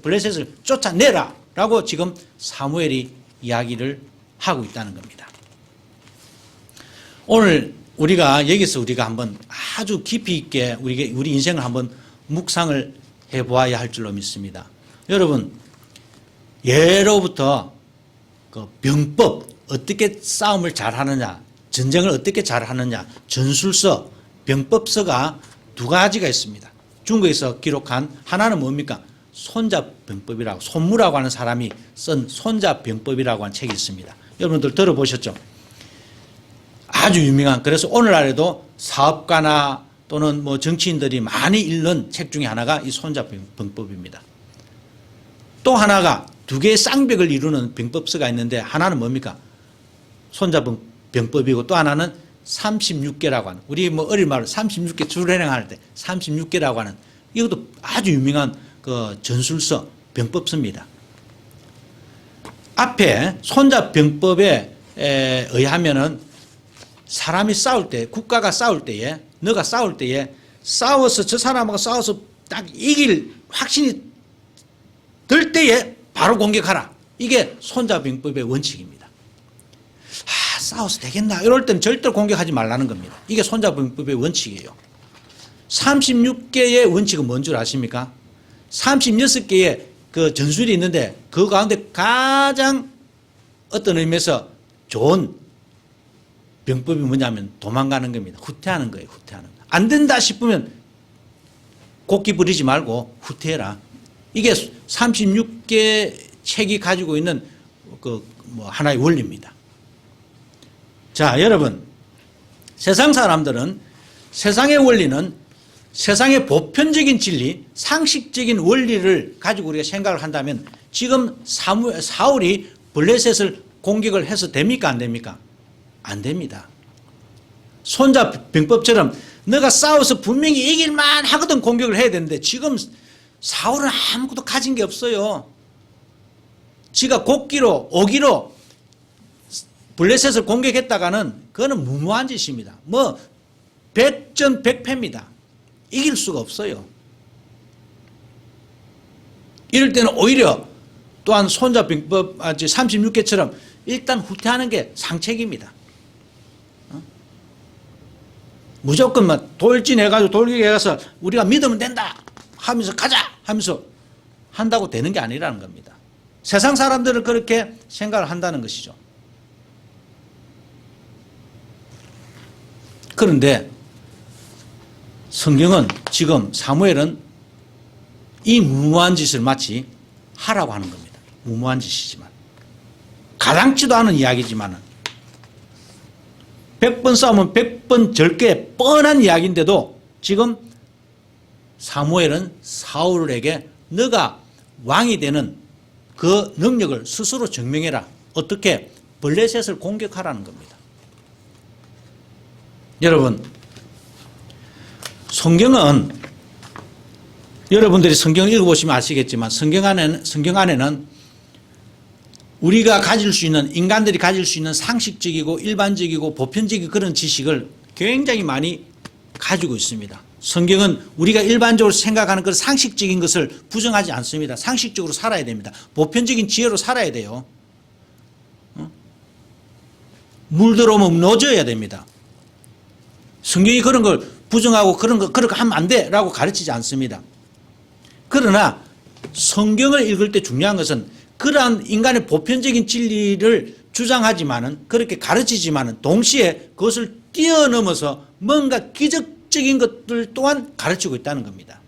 블레셋을 쫓아내라 라고 지금 사무엘이 이야기를 하고 있다는 겁니다. 오늘 여기서 우리가 한번 아주 깊이 있게 우리 인생을 한번 묵상을 해보아야 할 줄로 믿습니다. 여러분, 예로부터 그 병법, 어떻게 싸움을 잘 하느냐, 전쟁을 어떻게 잘 하느냐, 전술서, 병법서가 두 가지가 있습니다. 중국에서 기록한 하나는 뭡니까? 손자병법이라고, 손무라고 하는 사람이 쓴 손자병법이라고 하는 책이 있습니다. 여러분들 들어보셨죠? 아주 유명한, 그래서 오늘날에도 사업가나 또는 뭐 정치인들이 많이 읽는 책 중에 하나가 이 손자병법입니다. 또 하나가 두 개의 쌍벽을 이루는 병법서가 있는데 하나는 뭡니까? 손자병법이고 또 하나는 36개라고 하는, 우리 뭐 어릴 말로 36개 줄행할 때 36개라고 하는, 이것도 아주 유명한 그 전술서 병법서입니다. 앞에 손자병법에 의하면은 사람이 싸울 때, 국가가 싸울 때에, 너가 싸울 때에 싸워서 저 사람하고 싸워서 딱 이길 확신이 들 때에 바로 공격하라. 이게 손자병법의 원칙입니다. 싸워서 되겠나? 이럴 때는 절대로 공격하지 말라는 겁니다. 이게 손자병법의 원칙이에요. 36개의 원칙은 뭔 줄 아십니까? 36개의 그 전술이 있는데 그 가운데 가장 어떤 의미에서 좋은 병법이 뭐냐면 도망가는 겁니다. 후퇴하는 거예요. 후퇴하는 거. 안 된다 싶으면 곡기 부리지 말고 후퇴해라. 이게 36개 책이 가지고 있는 그 뭐 하나의 원리입니다. 자, 여러분, 세상 사람들은 세상의 원리는 세상의 보편적인 진리, 상식적인 원리를 가지고 우리가 생각을 한다면 지금 사울이 블레셋을 공격을 해서 됩니까? 안 됩니까? 안 됩니다. 손자병법처럼 너가 싸워서 분명히 이길만 하거든 공격을 해야 되는데 지금 사울은 아무것도 가진 게 없어요. 지가 곡기로 오기로 블레셋을 공격했다가는 그거는 무모한 짓입니다. 뭐 백전백패입니다. 이길 수가 없어요. 이럴 때는 오히려 또한 손자병법 36개처럼 일단 후퇴하는 게 상책입니다. 무조건 막 돌진해가지고 돌격해 가서 우리가 믿으면 된다 하면서 가자 하면서 한다고 되는 게 아니라는 겁니다. 세상 사람들은 그렇게 생각을 한다는 것이죠. 그런데 성경은 지금 사무엘은 이 무모한 짓을 마치 하라고 하는 겁니다. 무모한 짓이지만 가당치도 않은 이야기지만 100번 싸우면 100번 절게 뻔한 이야기인데도 지금 사무엘은 사울에게 너가 왕이 되는 그 능력을 스스로 증명해라. 어떻게? 블레셋을 공격하라는 겁니다. 여러분, 성경은 여러분들이 성경을 읽어보시면 아시겠지만 성경 안에는 우리가 가질 수 있는, 인간들이 가질 수 있는 상식적이고 일반적이고 보편적인 그런 지식을 굉장히 많이 가지고 있습니다. 성경은 우리가 일반적으로 생각하는 그런 상식적인 것을 부정하지 않습니다. 상식적으로 살아야 됩니다. 보편적인 지혜로 살아야 돼요. 물 들어오면 넣어줘야 됩니다. 성경이 그런 걸 부정하고 그렇게 하면 안 돼 라고 가르치지 않습니다. 그러나 성경을 읽을 때 중요한 것은 그러한 인간의 보편적인 진리를 주장하지만은 그렇게 가르치지만은 동시에 그것을 뛰어넘어서 뭔가 기적적인 것들 또한 가르치고 있다는 겁니다.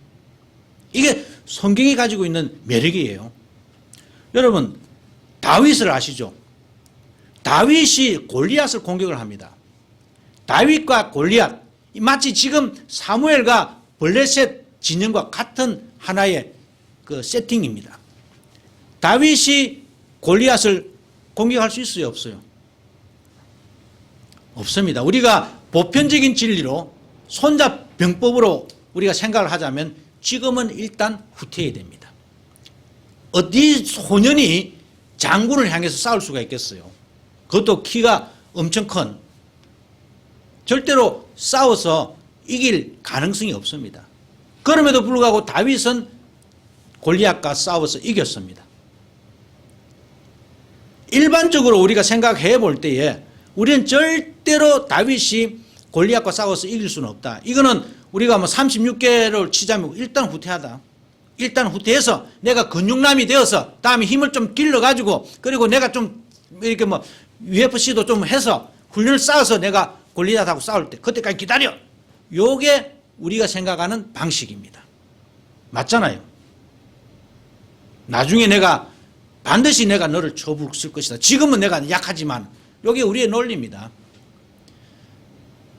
이게 성경이 가지고 있는 매력이에요. 여러분, 다윗을 아시죠? 다윗이 골리앗을 공격을 합니다. 다윗과 골리앗, 마치 지금 사무엘과 블레셋 진영과 같은 하나의 그 세팅입니다. 다윗이 골리앗을 공격할 수 있어요? 없어요? 없습니다. 우리가 보편적인 진리로 손자병법으로 우리가 생각을 하자면 지금은 일단 후퇴해야 됩니다. 어디 소년이 장군을 향해서 싸울 수가 있겠어요? 그것도 키가 엄청 큰, 절대로 싸워서 이길 가능성이 없습니다. 그럼에도 불구하고 다윗은 골리앗과 싸워서 이겼습니다. 일반적으로 우리가 생각해 볼 때에 우리는 절대로 다윗이 골리앗과 싸워서 이길 수는 없다. 이거는 우리가 뭐 36개를 치자면 일단 후퇴하다. 일단 후퇴해서 내가 근육남이 되어서 다음에 힘을 좀 길러가지고 그리고 내가 좀 이렇게 뭐 UFC도 좀 해서 훈련을 쌓아서 내가 골리앗하고 싸울 때 그때까지 기다려. 요게 우리가 생각하는 방식입니다. 맞잖아요. 나중에 내가 반드시 내가 너를 쳐부술 것이다. 지금은 내가 약하지만 요게 우리의 논리입니다.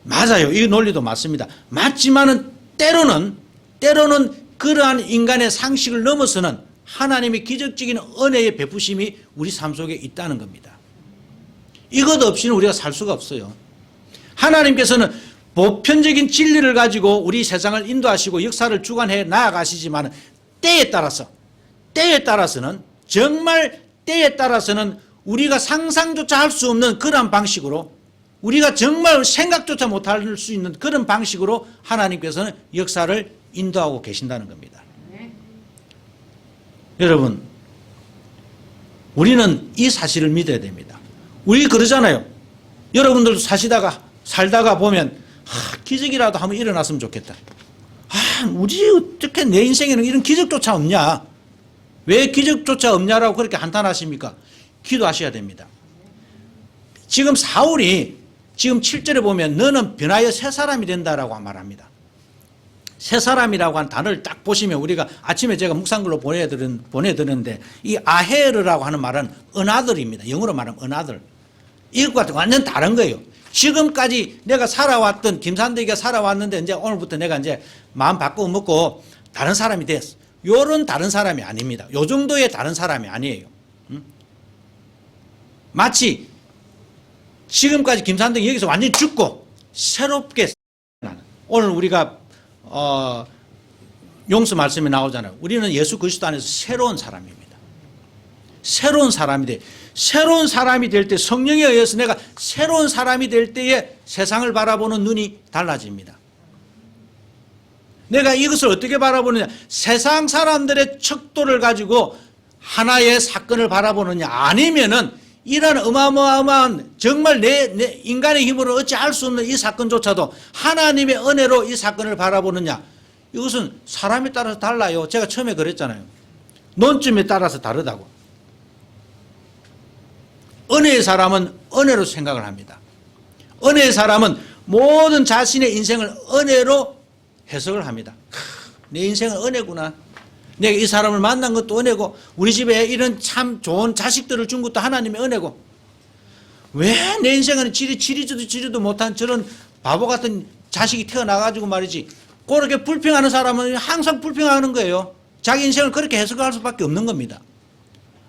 맞아요. 이 논리도 맞습니다. 맞지만은 때로는 그러한 인간의 상식을 넘어서는 하나님의 기적적인 은혜의 베푸심이 우리 삶 속에 있다는 겁니다. 이것 없이는 우리가 살 수가 없어요. 하나님께서는 보편적인 진리를 가지고 우리 세상을 인도하시고 역사를 주관해 나아가시지만 때에 따라서는 정말 때에 따라서는 우리가 상상조차 할 수 없는 그런 방식으로 우리가 정말 생각조차 못할 수 있는 그런 방식으로 하나님께서는 역사를 인도하고 계신다는 겁니다. 여러분, 우리는 이 사실을 믿어야 됩니다. 우리 그러잖아요. 여러분들도 살다가 보면 기적이라도 한번 일어났으면 좋겠다. 우리 어떻게 내 인생에는 이런 기적조차 없냐? 왜 기적조차 없냐라고 그렇게 한탄하십니까? 기도하셔야 됩니다. 지금 사울이 지금 7절에 보면 너는 변하여 새 사람이 된다라고 말합니다. 새 사람이라고 한 단어를 딱 보시면 우리가 아침에 제가 묵상글로 보내드렸는데 이 아헤르라고 하는 말은 은아들입니다. 영어로 말하면 은아들. 이것과 완전 다른 거예요. 지금까지 내가 살아왔던 김산대기가 살아왔는데 이제 오늘부터 내가 이제 마음 바꾸어 먹고 다른 사람이 됐어. 요런 다른 사람이 아닙니다. 요 정도의 다른 사람이 아니에요. 마치 지금까지 김산대기 여기서 완전히 죽고 새롭게 오늘 우리가 용서 말씀에 나오잖아요. 우리는 예수 그리스도 안에서 새로운 사람입니다. 새로운 사람이 돼. 새로운 사람이 될 때 성령에 의해서 내가 새로운 사람이 될 때에 세상을 바라보는 눈이 달라집니다. 내가 이것을 어떻게 바라보느냐. 세상 사람들의 척도를 가지고 하나의 사건을 바라보느냐. 아니면은 이런 어마어마한 정말 내 인간의 힘으로 어찌할 수 없는 이 사건조차도 하나님의 은혜로 이 사건을 바라보느냐. 이것은 사람에 따라서 달라요. 제가 처음에 그랬잖아요. 논점에 따라서 다르다고. 은혜의 사람은 은혜로 생각을 합니다. 은혜의 사람은 모든 자신의 인생을 은혜로 해석을 합니다. 내 인생은 은혜구나. 내가 이 사람을 만난 것도 은혜고 우리 집에 이런 참 좋은 자식들을 준 것도 하나님의 은혜고 왜 내 인생은 지리지도 못한 저런 바보 같은 자식이 태어나가지고 말이지. 그렇게 불평하는 사람은 항상 불평하는 거예요. 자기 인생을 그렇게 해석할 수밖에 없는 겁니다.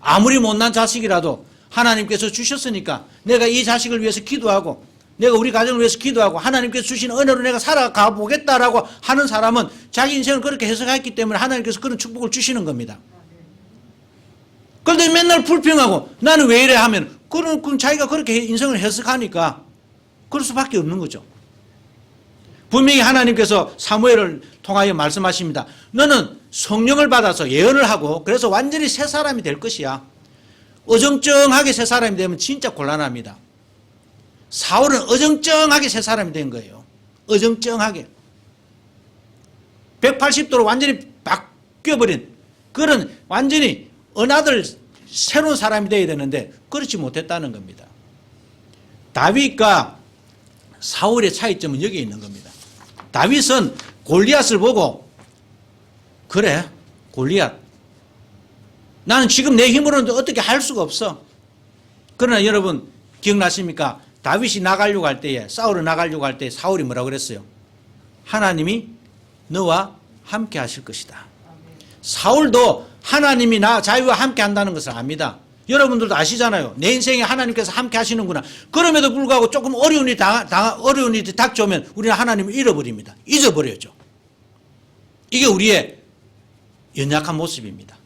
아무리 못난 자식이라도 하나님께서 주셨으니까 내가 이 자식을 위해서 기도하고 내가 우리 가정을 위해서 기도하고 하나님께서 주신 은혜로 내가 살아가 보겠다라고 하는 사람은 자기 인생을 그렇게 해석했기 때문에 하나님께서 그런 축복을 주시는 겁니다. 그런데 맨날 불평하고 나는 왜 이래 하면 그럼 자기가 그렇게 인생을 해석하니까 그럴 수밖에 없는 거죠. 분명히 하나님께서 사무엘을 통하여 말씀하십니다. 너는 성령을 받아서 예언을 하고 그래서 완전히 새 사람이 될 것이야. 어정쩡하게 새 사람이 되면 진짜 곤란합니다. 사울은 어정쩡하게 새 사람이 된 거예요. 어정쩡하게. 180도로 완전히 바뀌어버린 그런 완전히 은하들 새로운 사람이 되어야 되는데 그렇지 못했다는 겁니다. 다윗과 사울의 차이점은 여기에 있는 겁니다. 다윗은 골리앗을 보고 그래 골리앗 나는 지금 내 힘으로는 어떻게 할 수가 없어. 그러나 여러분 기억나십니까? 다윗이 나가려고 할 때에 사울을 나가려고 할 때 사울이 뭐라고 그랬어요? 하나님이 너와 함께 하실 것이다. 사울도 하나님이 자기와 함께 한다는 것을 압니다. 여러분들도 아시잖아요. 내 인생에 하나님께서 함께 하시는구나. 그럼에도 불구하고 조금 어려운 일이 닥쳐오면 우리는 하나님을 잃어버립니다. 잊어버려죠. 이게 우리의 연약한 모습입니다.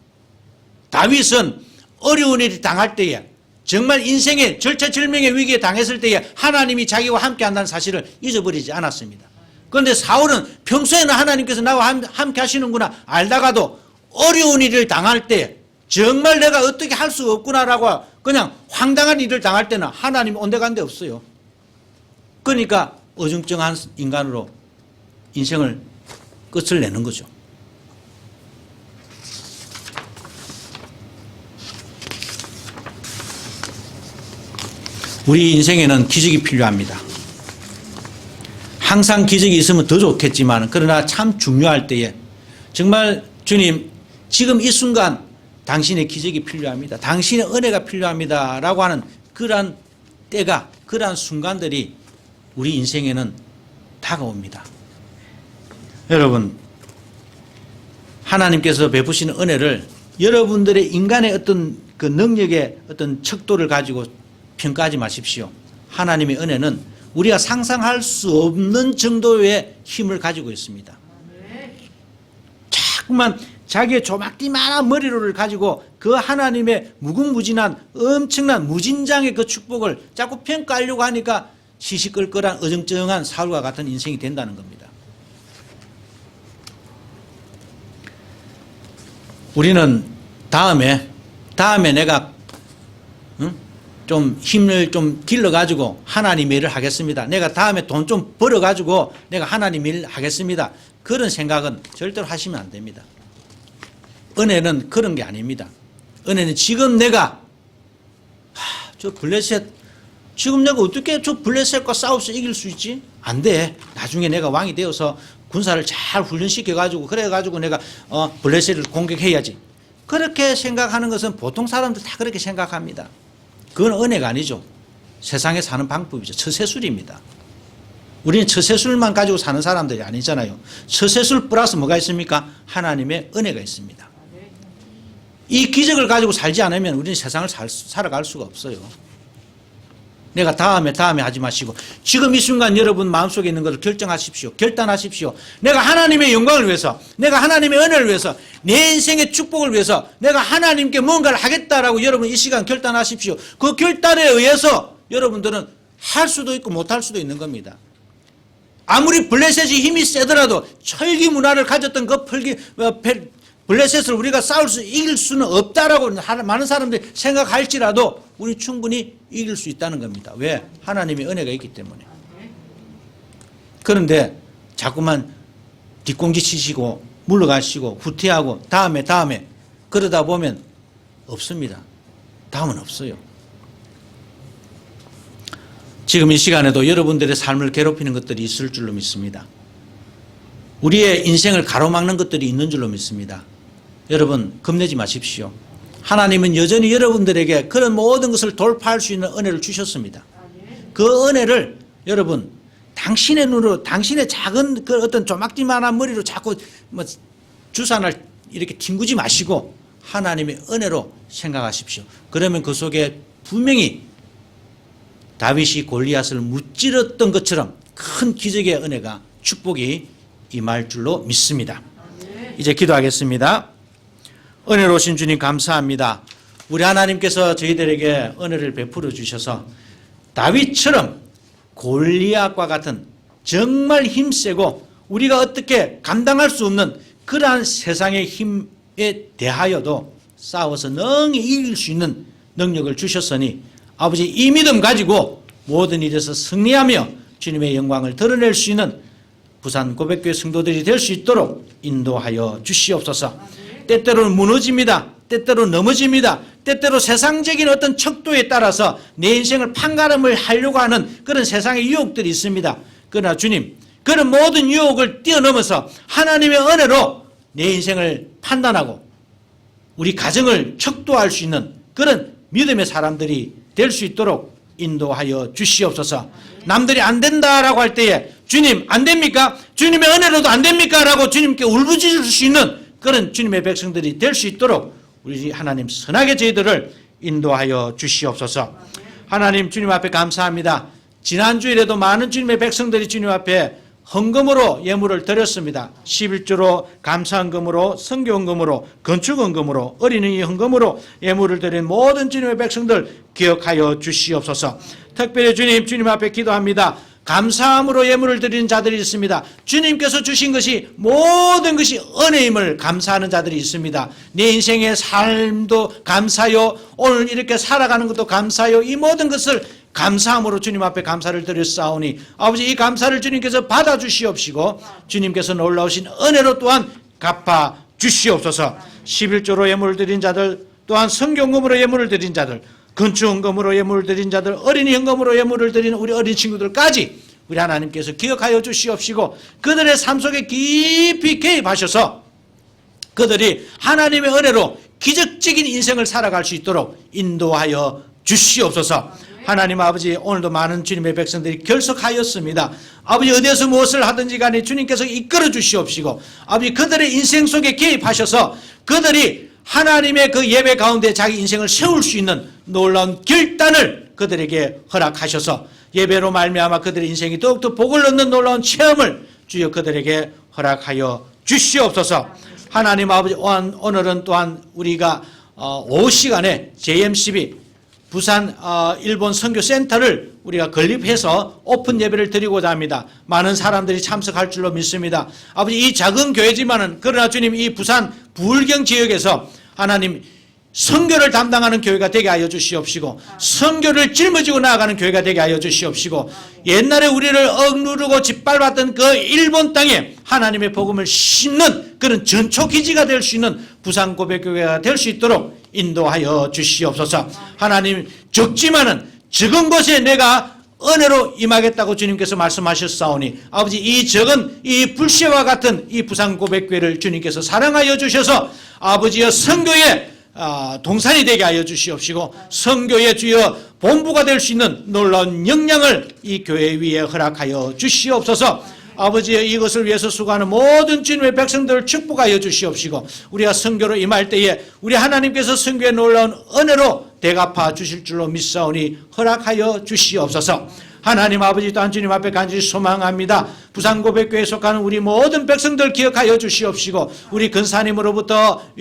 다윗은 어려운 일이 당할 때에 정말 인생의 절체절명의 위기에 당했을 때에 하나님이 자기와 함께 한다는 사실을 잊어버리지 않았습니다. 그런데 사울은 평소에는 하나님께서 나와 함께 하시는구나 알다가도 어려운 일을 당할 때 정말 내가 어떻게 할 수 없구나라고 그냥 황당한 일을 당할 때는 하나님이 온데간데 없어요. 그러니까 어정쩡한 인간으로 인생을 끝을 내는 거죠. 우리 인생에는 기적이 필요합니다. 항상 기적이 있으면 더 좋겠지만 그러나 참 중요할 때에 정말 주님 지금 이 순간 당신의 기적이 필요합니다. 당신의 은혜가 필요합니다. 라고 하는 그러한 때가 그러한 순간들이 우리 인생에는 다가옵니다. 여러분 하나님께서 베푸시는 은혜를 여러분들의 인간의 어떤 그 능력의 어떤 척도를 가지고 평가하지 마십시오. 하나님의 은혜는 우리가 상상할 수 없는 정도의 힘을 가지고 있습니다. 자꾸만 자기의 조막기만한 머리를 가지고 그 하나님의 무궁무진한 엄청난 무진장의 그 축복을 자꾸 평가하려고 하니까 시시끌끌한 어정쩡한 사울과 같은 인생이 된다는 겁니다. 우리는 다음에 내가 좀 힘을 좀 길러가지고 하나님 일을 하겠습니다. 내가 다음에 돈 좀 벌어가지고 내가 하나님 일 하겠습니다. 그런 생각은 절대로 하시면 안 됩니다. 은혜는 그런 게 아닙니다. 은혜는 지금 내가 저 블레셋 지금 내가 어떻게 저 블레셋과 싸워서 이길 수 있지? 안 돼. 나중에 내가 왕이 되어서 군사를 잘 훈련시켜가지고 그래가지고 내가 블레셋을 공격해야지. 그렇게 생각하는 것은 보통 사람들 다 그렇게 생각합니다. 그건 은혜가 아니죠. 세상에 사는 방법이죠. 처세술입니다. 우리는 처세술만 가지고 사는 사람들이 아니잖아요. 처세술 플러스 뭐가 있습니까? 하나님의 은혜가 있습니다. 이 기적을 가지고 살지 않으면 우리는 세상을 살아갈 수가 없어요. 내가 다음에 하지 마시고 지금 이 순간 여러분 마음속에 있는 것을 결정하십시오. 결단하십시오. 내가 하나님의 영광을 위해서, 내가 하나님의 은혜를 위해서, 내 인생의 축복을 위해서 내가 하나님께 뭔가를 하겠다라고 여러분 이 시간 결단하십시오. 그 결단에 의해서 여러분들은 할 수도 있고 못할 수도 있는 겁니다. 아무리 블레셋이 힘이 세더라도 철기 문화를 가졌던 그 블레셋을 우리가 이길 수는 없다라고 많은 사람들이 생각할지라도 우리 충분히 이길 수 있다는 겁니다. 왜? 하나님의 은혜가 있기 때문에. 그런데 자꾸만 뒷공기 치시고 물러가시고 후퇴하고 다음에 그러다 보면 없습니다. 다음은 없어요. 지금 이 시간에도 여러분들의 삶을 괴롭히는 것들이 있을 줄로 믿습니다. 우리의 인생을 가로막는 것들이 있는 줄로 믿습니다. 여러분 겁내지 마십시오. 하나님은 여전히 여러분들에게 그런 모든 것을 돌파할 수 있는 은혜를 주셨습니다. 그 은혜를 여러분 당신의 눈으로 당신의 작은 그 어떤 조막지만한 머리로 자꾸 주산을 이렇게 튕구지 마시고 하나님의 은혜로 생각하십시오. 그러면 그 속에 분명히 다윗이 골리앗을 무찌렀던 것처럼 큰 기적의 은혜가 축복이 임할 줄로 믿습니다. 이제 기도하겠습니다. 은혜로우신 주님 감사합니다. 우리 하나님께서 저희들에게 은혜를 베풀어 주셔서 다윗처럼 골리앗과 같은 정말 힘세고 우리가 어떻게 감당할 수 없는 그러한 세상의 힘에 대하여도 싸워서 능히 이길 수 있는 능력을 주셨으니 아버지 이 믿음 가지고 모든 일에서 승리하며 주님의 영광을 드러낼 수 있는 부산 고백교회 성도들이 될 수 있도록 인도하여 주시옵소서. 때때로는 무너집니다. 때때로 넘어집니다. 때때로 세상적인 어떤 척도에 따라서 내 인생을 판가름을 하려고 하는 그런 세상의 유혹들이 있습니다. 그러나 주님, 그런 모든 유혹을 뛰어넘어서 하나님의 은혜로 내 인생을 판단하고 우리 가정을 척도할 수 있는 그런 믿음의 사람들이 될 수 있도록 인도하여 주시옵소서. 남들이 안 된다라고 할 때에 주님 안 됩니까? 주님의 은혜로도 안 됩니까? 라고 주님께 울부짖을 수 있는 그런 주님의 백성들이 될 수 있도록 우리 하나님 선하게 저희들을 인도하여 주시옵소서. 하나님 주님 앞에 감사합니다. 지난주일에도 많은 주님의 백성들이 주님 앞에 헌금으로 예물을 드렸습니다. 11조로 감사헌금으로 선교헌금으로 건축헌금으로 어린이 헌금으로 예물을 드린 모든 주님의 백성들 기억하여 주시옵소서. 특별히 주님 앞에 기도합니다. 감사함으로 예물을 드리는 자들이 있습니다. 주님께서 주신 것이 모든 것이 은혜임을 감사하는 자들이 있습니다. 내 인생의 삶도 감사요, 오늘 이렇게 살아가는 것도 감사요, 이 모든 것을 감사함으로 주님 앞에 감사를 드렸사오니 아버지 이 감사를 주님께서 받아주시옵시고 주님께서 놀라우신 은혜로 또한 갚아 주시옵소서. 11조로 예물을 드린 자들 또한 성경금으로 예물을 드린 자들 건축헌금으로 예물을 드린 자들 어린이 헌금으로 예물을 드리는 우리 어린 친구들까지 우리 하나님께서 기억하여 주시옵시고 그들의 삶 속에 깊이 개입하셔서 그들이 하나님의 은혜로 기적적인 인생을 살아갈 수 있도록 인도하여 주시옵소서. 하나님 아버지 오늘도 많은 주님의 백성들이 결석하였습니다. 아버지 어디에서 무엇을 하든지 간에 주님께서 이끌어 주시옵시고 아버지 그들의 인생 속에 개입하셔서 그들이 하나님의 그 예배 가운데 자기 인생을 세울 수 있는 놀라운 결단을 그들에게 허락하셔서 예배로 말미암아 그들의 인생이 더욱더 복을 얻는 놀라운 체험을 주여 그들에게 허락하여 주시옵소서. 하나님 아버지 오늘은 또한 우리가 오후 시간에 JMCB 부산 일본 선교센터를 우리가 건립해서 오픈 예배를 드리고자 합니다. 많은 사람들이 참석할 줄로 믿습니다. 아버지 이 작은 교회지만은 그러나 주님 이 부산 부울경 지역에서 하나님 선교를 담당하는 교회가 되게 하여 주시옵시고 선교를 짊어지고 나아가는 교회가 되게 하여 주시옵시고 옛날에 우리를 억누르고 짓밟았던 그 일본 땅에 하나님의 복음을 심는 그런 전초기지가 될 수 있는 부산 고백교회가 될 수 있도록 인도하여 주시옵소서. 하나님 적지만은 적은 곳에 내가 은혜로 임하겠다고 주님께서 말씀하셨사오니 아버지 이 적은 이 불씨와 같은 이 부산 고백교회를 주님께서 사랑하여 주셔서 아버지여 선교에 동산이 되게 하여 주시옵시고 선교의 주여 본부가 될 수 있는 놀라운 역량을 이 교회 위에 허락하여 주시옵소서. 아버지 이것을 위해서 수고하는 모든 주님의 백성들을 축복하여 주시옵시고 우리가 선교로 임할 때에 우리 하나님께서 선교의 놀라운 은혜로 대갚아 주실 줄로 믿사오니 허락하여 주시옵소서. 하나님 아버지 또한 주님 앞에 간절히 소망합니다. 부산고백교회에 속하는 우리 모든 백성들 기억하여 주시옵시고 우리 근사님으로부터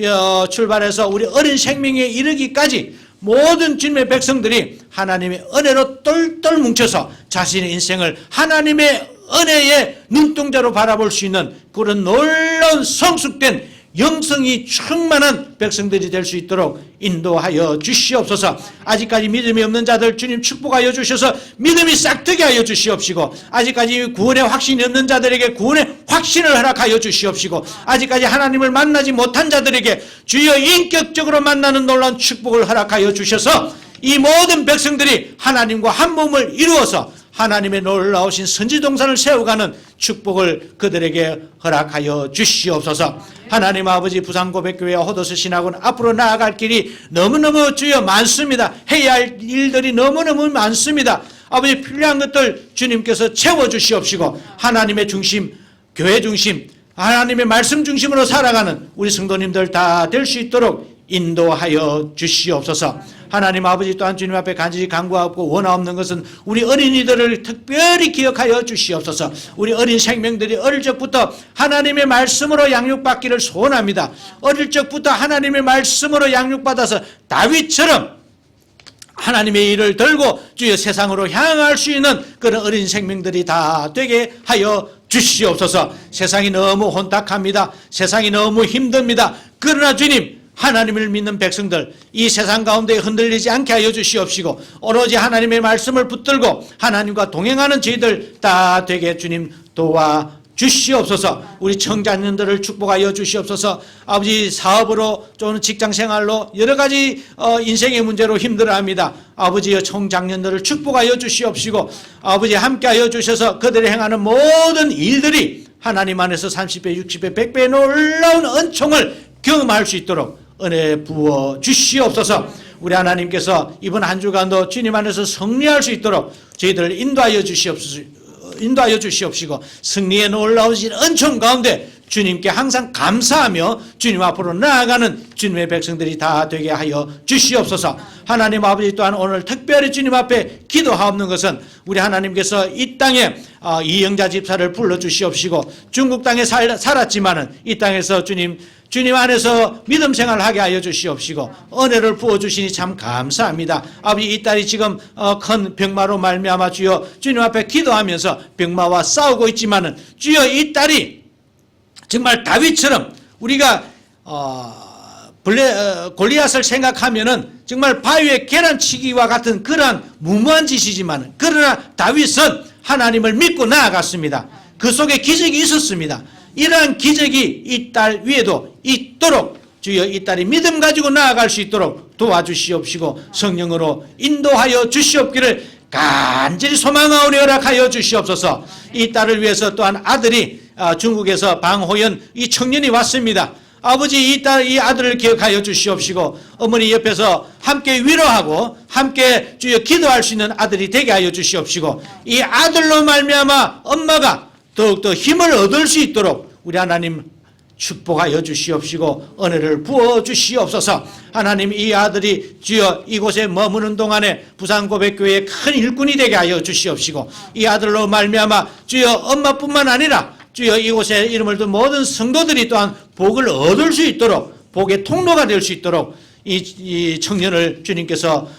출발해서 우리 어린 생명에 이르기까지 모든 주님의 백성들이 하나님의 은혜로 똘똘 뭉쳐서 자신의 인생을 하나님의 은혜의 눈동자로 바라볼 수 있는 그런 놀라운 성숙된 영성이 충만한 백성들이 될 수 있도록 인도하여 주시옵소서. 아직까지 믿음이 없는 자들 주님 축복하여 주셔서 믿음이 싹트게 하여 주시옵시고 아직까지 구원의 확신이 없는 자들에게 구원의 확신을 허락하여 주시옵시고 아직까지 하나님을 만나지 못한 자들에게 주여 인격적으로 만나는 놀라운 축복을 허락하여 주셔서 이 모든 백성들이 하나님과 한 몸을 이루어서 하나님의 놀라우신 선지동산을 세워가는 축복을 그들에게 허락하여 주시옵소서. 하나님 아버지 부산고백교회와 호도스 신학원 앞으로 나아갈 길이 너무너무 주여 많습니다. 해야 할 일들이 너무너무 많습니다. 아버지 필요한 것들 주님께서 채워주시옵시고 하나님의 중심, 교회 중심, 하나님의 말씀 중심으로 살아가는 우리 성도님들 다 될 수 있도록 인도하여 주시옵소서. 하나님 아버지 또한 주님 앞에 간절히 간구하고 원하옵는 것은 우리 어린이들을 특별히 기억하여 주시옵소서. 우리 어린 생명들이 어릴 적부터 하나님의 말씀으로 양육받기를 소원합니다. 어릴 적부터 하나님의 말씀으로 양육받아서 다윗처럼 하나님의 일을 들고 주의 세상으로 향할 수 있는 그런 어린 생명들이 다 되게 하여 주시옵소서. 세상이 너무 혼탁합니다. 세상이 너무 힘듭니다. 그러나 주님 하나님을 믿는 백성들 이 세상 가운데 흔들리지 않게 하여 주시옵시고 오로지 하나님의 말씀을 붙들고 하나님과 동행하는 저희들 다 되게 주님 도와 주시옵소서. 우리 청장년들을 축복하여 주시옵소서. 아버지 사업으로 또는 직장생활로 여러 가지 인생의 문제로 힘들어합니다. 아버지여 청장년들을 축복하여 주시옵시고 아버지 함께하여 주셔서 그들이 행하는 모든 일들이 하나님 안에서 30배 60배 100배의 놀라운 은총을 경험할 수 있도록 은혜 부어 주시옵소서. 우리 하나님께서 이번 한 주간도 주님 안에서 승리할 수 있도록 저희들을 인도하여 주시옵시고 승리의 놀라우신 은총 가운데 주님께 항상 감사하며 주님 앞으로 나아가는 주님의 백성들이 다 되게 하여 주시옵소서. 하나님 아버지 또한 오늘 특별히 주님 앞에 기도하옵는 것은 우리 하나님께서 이 땅에 이영자 집사를 불러주시옵시고 중국 땅에 살았지만은 이 땅에서 주님 안에서 믿음 생활을 하게 하여 주시옵시고 은혜를 부어주시니 참 감사합니다. 아버지 이 딸이 지금 큰 병마로 말미암아 주여 주님 앞에 기도하면서 병마와 싸우고 있지만은 주여 이 딸이 정말 다윗처럼 우리가 골리앗을 생각하면은 정말 바위에 계란치기와 같은 그러한 무모한 짓이지만 그러나 다윗은 하나님을 믿고 나아갔습니다. 그 속에 기적이 있었습니다. 이러한 기적이 이 딸 위에도 있도록 주여 이 딸이 믿음 가지고 나아갈 수 있도록 도와주시옵시고 성령으로 인도하여 주시옵기를 간절히 소망하오니 허락하여 주시옵소서. 이 딸을 위해서 또한 아들이 중국에서 방호연 이 청년이 왔습니다. 아버지 이 아들을 기억하여 주시옵시고 어머니 옆에서 함께 위로하고 함께 주여 기도할 수 있는 아들이 되게 하여 주시옵시고 이 아들로 말미암아 엄마가 더욱더 힘을 얻을 수 있도록 우리 하나님 축복하여 주시옵시고 은혜를 부어 주시옵소서. 하나님 이 아들이 주여 이곳에 머무는 동안에 부산고백교회의 큰 일꾼이 되게 하여 주시옵시고 이 아들로 말미암아 주여 엄마뿐만 아니라 주여 이곳에 이름을 둔 모든 성도들이 또한 복을 얻을 수 있도록 복의 통로가 될 수 있도록 이 청년을 주님께서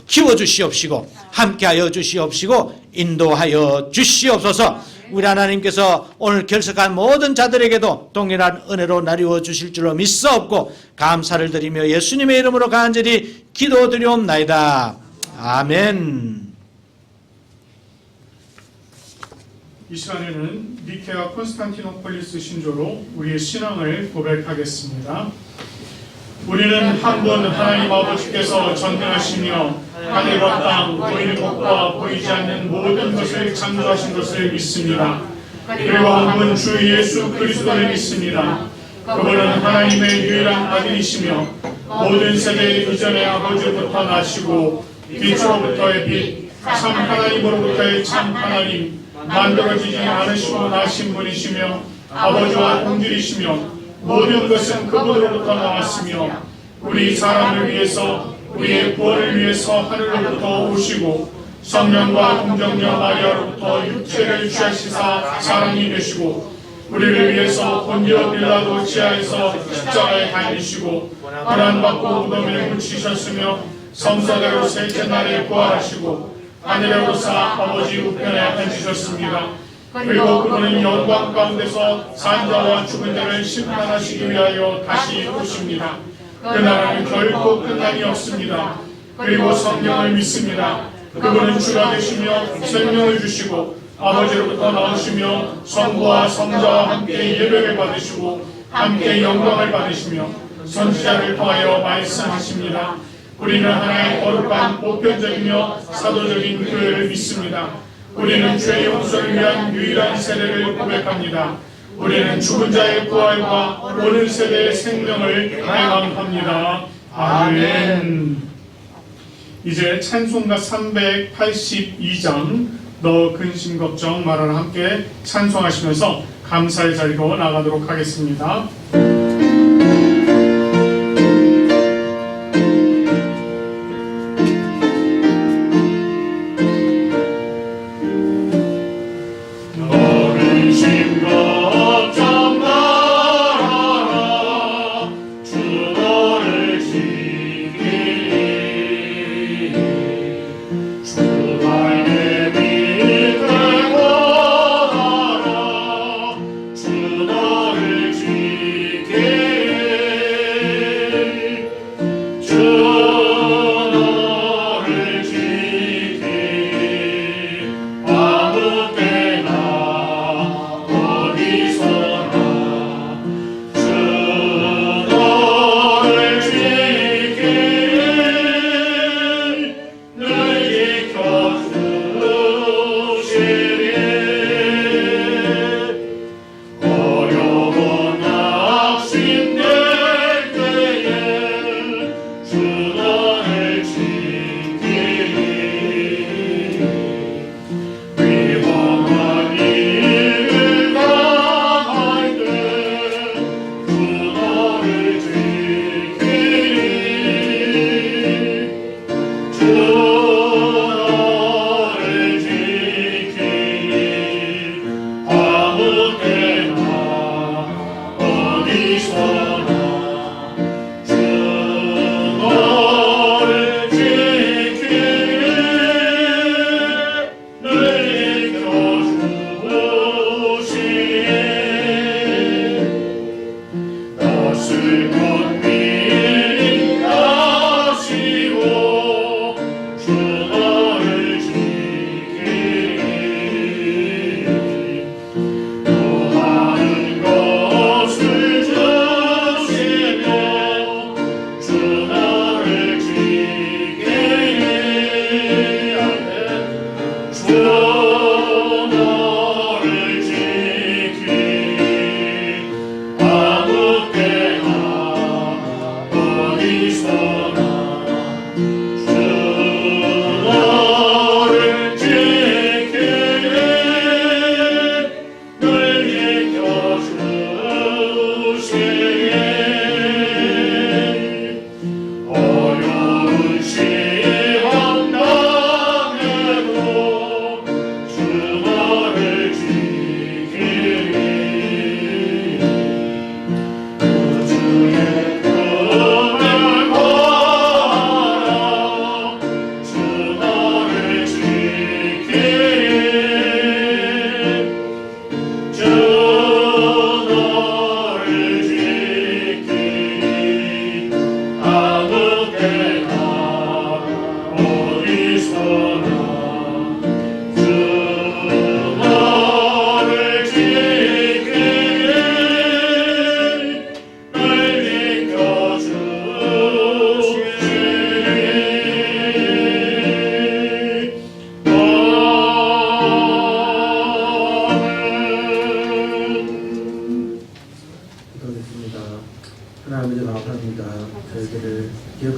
키워주시옵시고 함께하여 주시옵시고 인도하여 주시옵소서. 우리 하나님께서 오늘 결석한 모든 자들에게도 동일한 은혜로 나뉘어 주실 줄로 믿사옵고 감사를 드리며 예수님의 이름으로 간절히 기도드리옵나이다. 아멘. 이 시간에는 니케아 콘스탄티노폴리스 신조로 우리의 신앙을 고백하겠습니다. 우리는 한 분 하나님 아버지께서 전능하시며 하늘과 땅 보이는 것과 보이지 않는 모든 것을 창조하신 것을 믿습니다. 그리고 한 분 주 예수 그리스도를 믿습니다. 그분은 하나님의 유일한 아들이시며 모든 세대의 이전의 아버지로부터 나시고 빛으로부터의 빛, 참 하나님으로부터의 참 하나님, 만들어지지 않으시고 나신 분이시며 아버지와 동질이시며 모든 것은 그분으로부터 나왔으며 우리 사람을 위해서 우리의 구원을 위해서 하늘로부터 오시고 성령과 동정녀 마리아로부터 육체를 취하시사 사람이 되시고 우리를 위해서 본디오 빌라도 지하에서 십자가에 달리시고 고난받고 무덤에 묻히셨으며 성사대로 셋째 날에 부활하시고 하늘에 오르사 아버지 우편에 앉으셨습니다. 그리고 그분은 영광 가운데서 산자와 죽은 자를 심판하시기 위하여 다시 오십니다. 그날은 결코 끝남이 없습니다. 그리고 성령을 믿습니다. 그분은 주가 되시며 생명을 주시고 아버지로부터 나오시며 성부와 성자와 함께 예배를 받으시고 함께 영광을 받으시며 선지자를 통하여 말씀하십니다. 우리는 하나의 거룩한 보편적이며 사도적인 교회를 믿습니다. 우리는 죄의 용서를 위한 유일한 세례를 고백합니다. 우리는 죽은 자의 부활과 오는 세대의 생명을 갈망합니다. 아멘. 이제 찬송가 382장 너 근심 걱정 말아라 함께 찬송하시면서 감사의 자리로 나가도록 하겠습니다.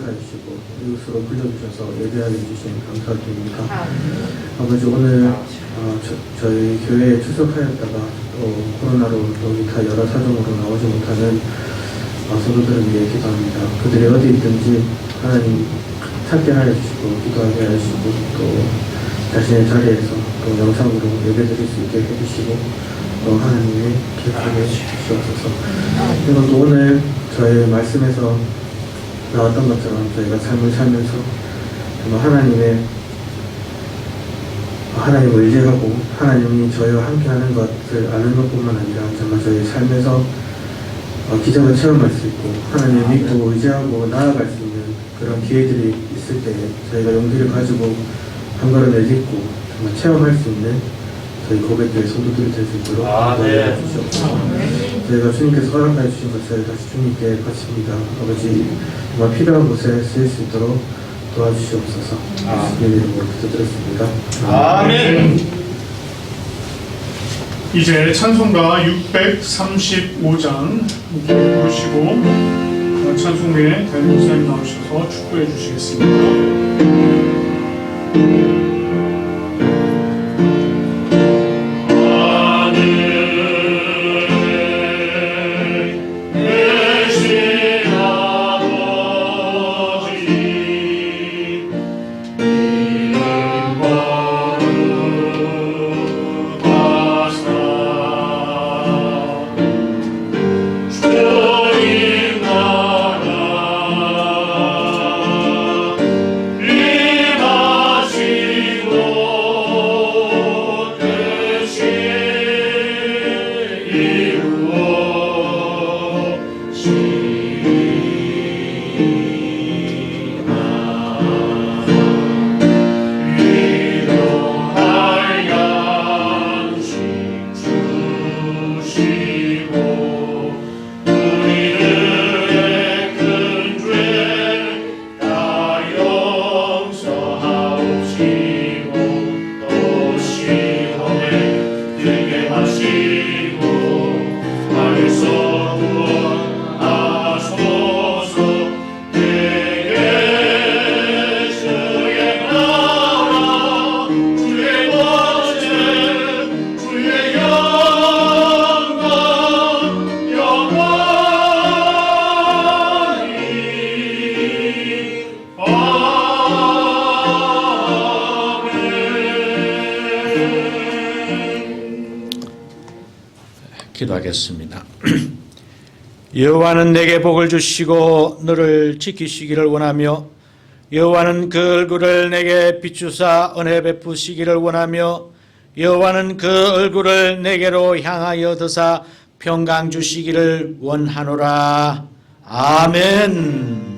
기억하여 주시고 이웃으로 불러주셔서 예배하게 해주시니 감사드립니다. 아버지 오늘 저희 교회에 출석하였다가 또 코로나로 또 기타 여러 사정으로 나오지 못하는 성도들을 위해 기도합니다. 그들이 어디 있든지 하나님 찾게 하여 주시고 기도하게 하여 주시고 또 자신의 자리에서 또 영상으로 예배드릴 수 있게 해주시고 또 하나님의 기억하게 주시옵소서. 그리고 또 오늘 저희 말씀에서 나왔던 것처럼 저희가 삶을 살면서 정말 하나님을 의지하고 하나님이 저희와 함께하는 것을 아는 것뿐만 아니라 정말 저희 삶에서 기적을 체험할 수 있고 하나님을 믿고 의지하고 나아갈 수 있는 그런 기회들이 있을 때 저희가 용기를 가지고 한 걸음을 딛고 정말 체험할 수 있는 저희 고백들의 성도들이 될 수 있도록 도와주시옵소서. 저희가 주님께서 허락하여 주신 것을 다시 주님께 바칩니다. 아버지 정말 필요한 곳에 쓰일 수 있도록 도와주시옵소서. 예수님의 이름으로 기도드렸습니다. 아멘. 이제 찬송가 635장 부르시고 찬송회에 대한 목사님 나오셔서 축도해 주시겠습니다. 기도하겠습니다. 여호와는 내게 복을 주시고 너를 지키시기를 원하며 여호와는 그 얼굴을 내게 비추사 은혜 베푸시기를 원하며 여호와는 그 얼굴을 내게로 향하여 드사 평강 주시기를 원하노라. 아멘.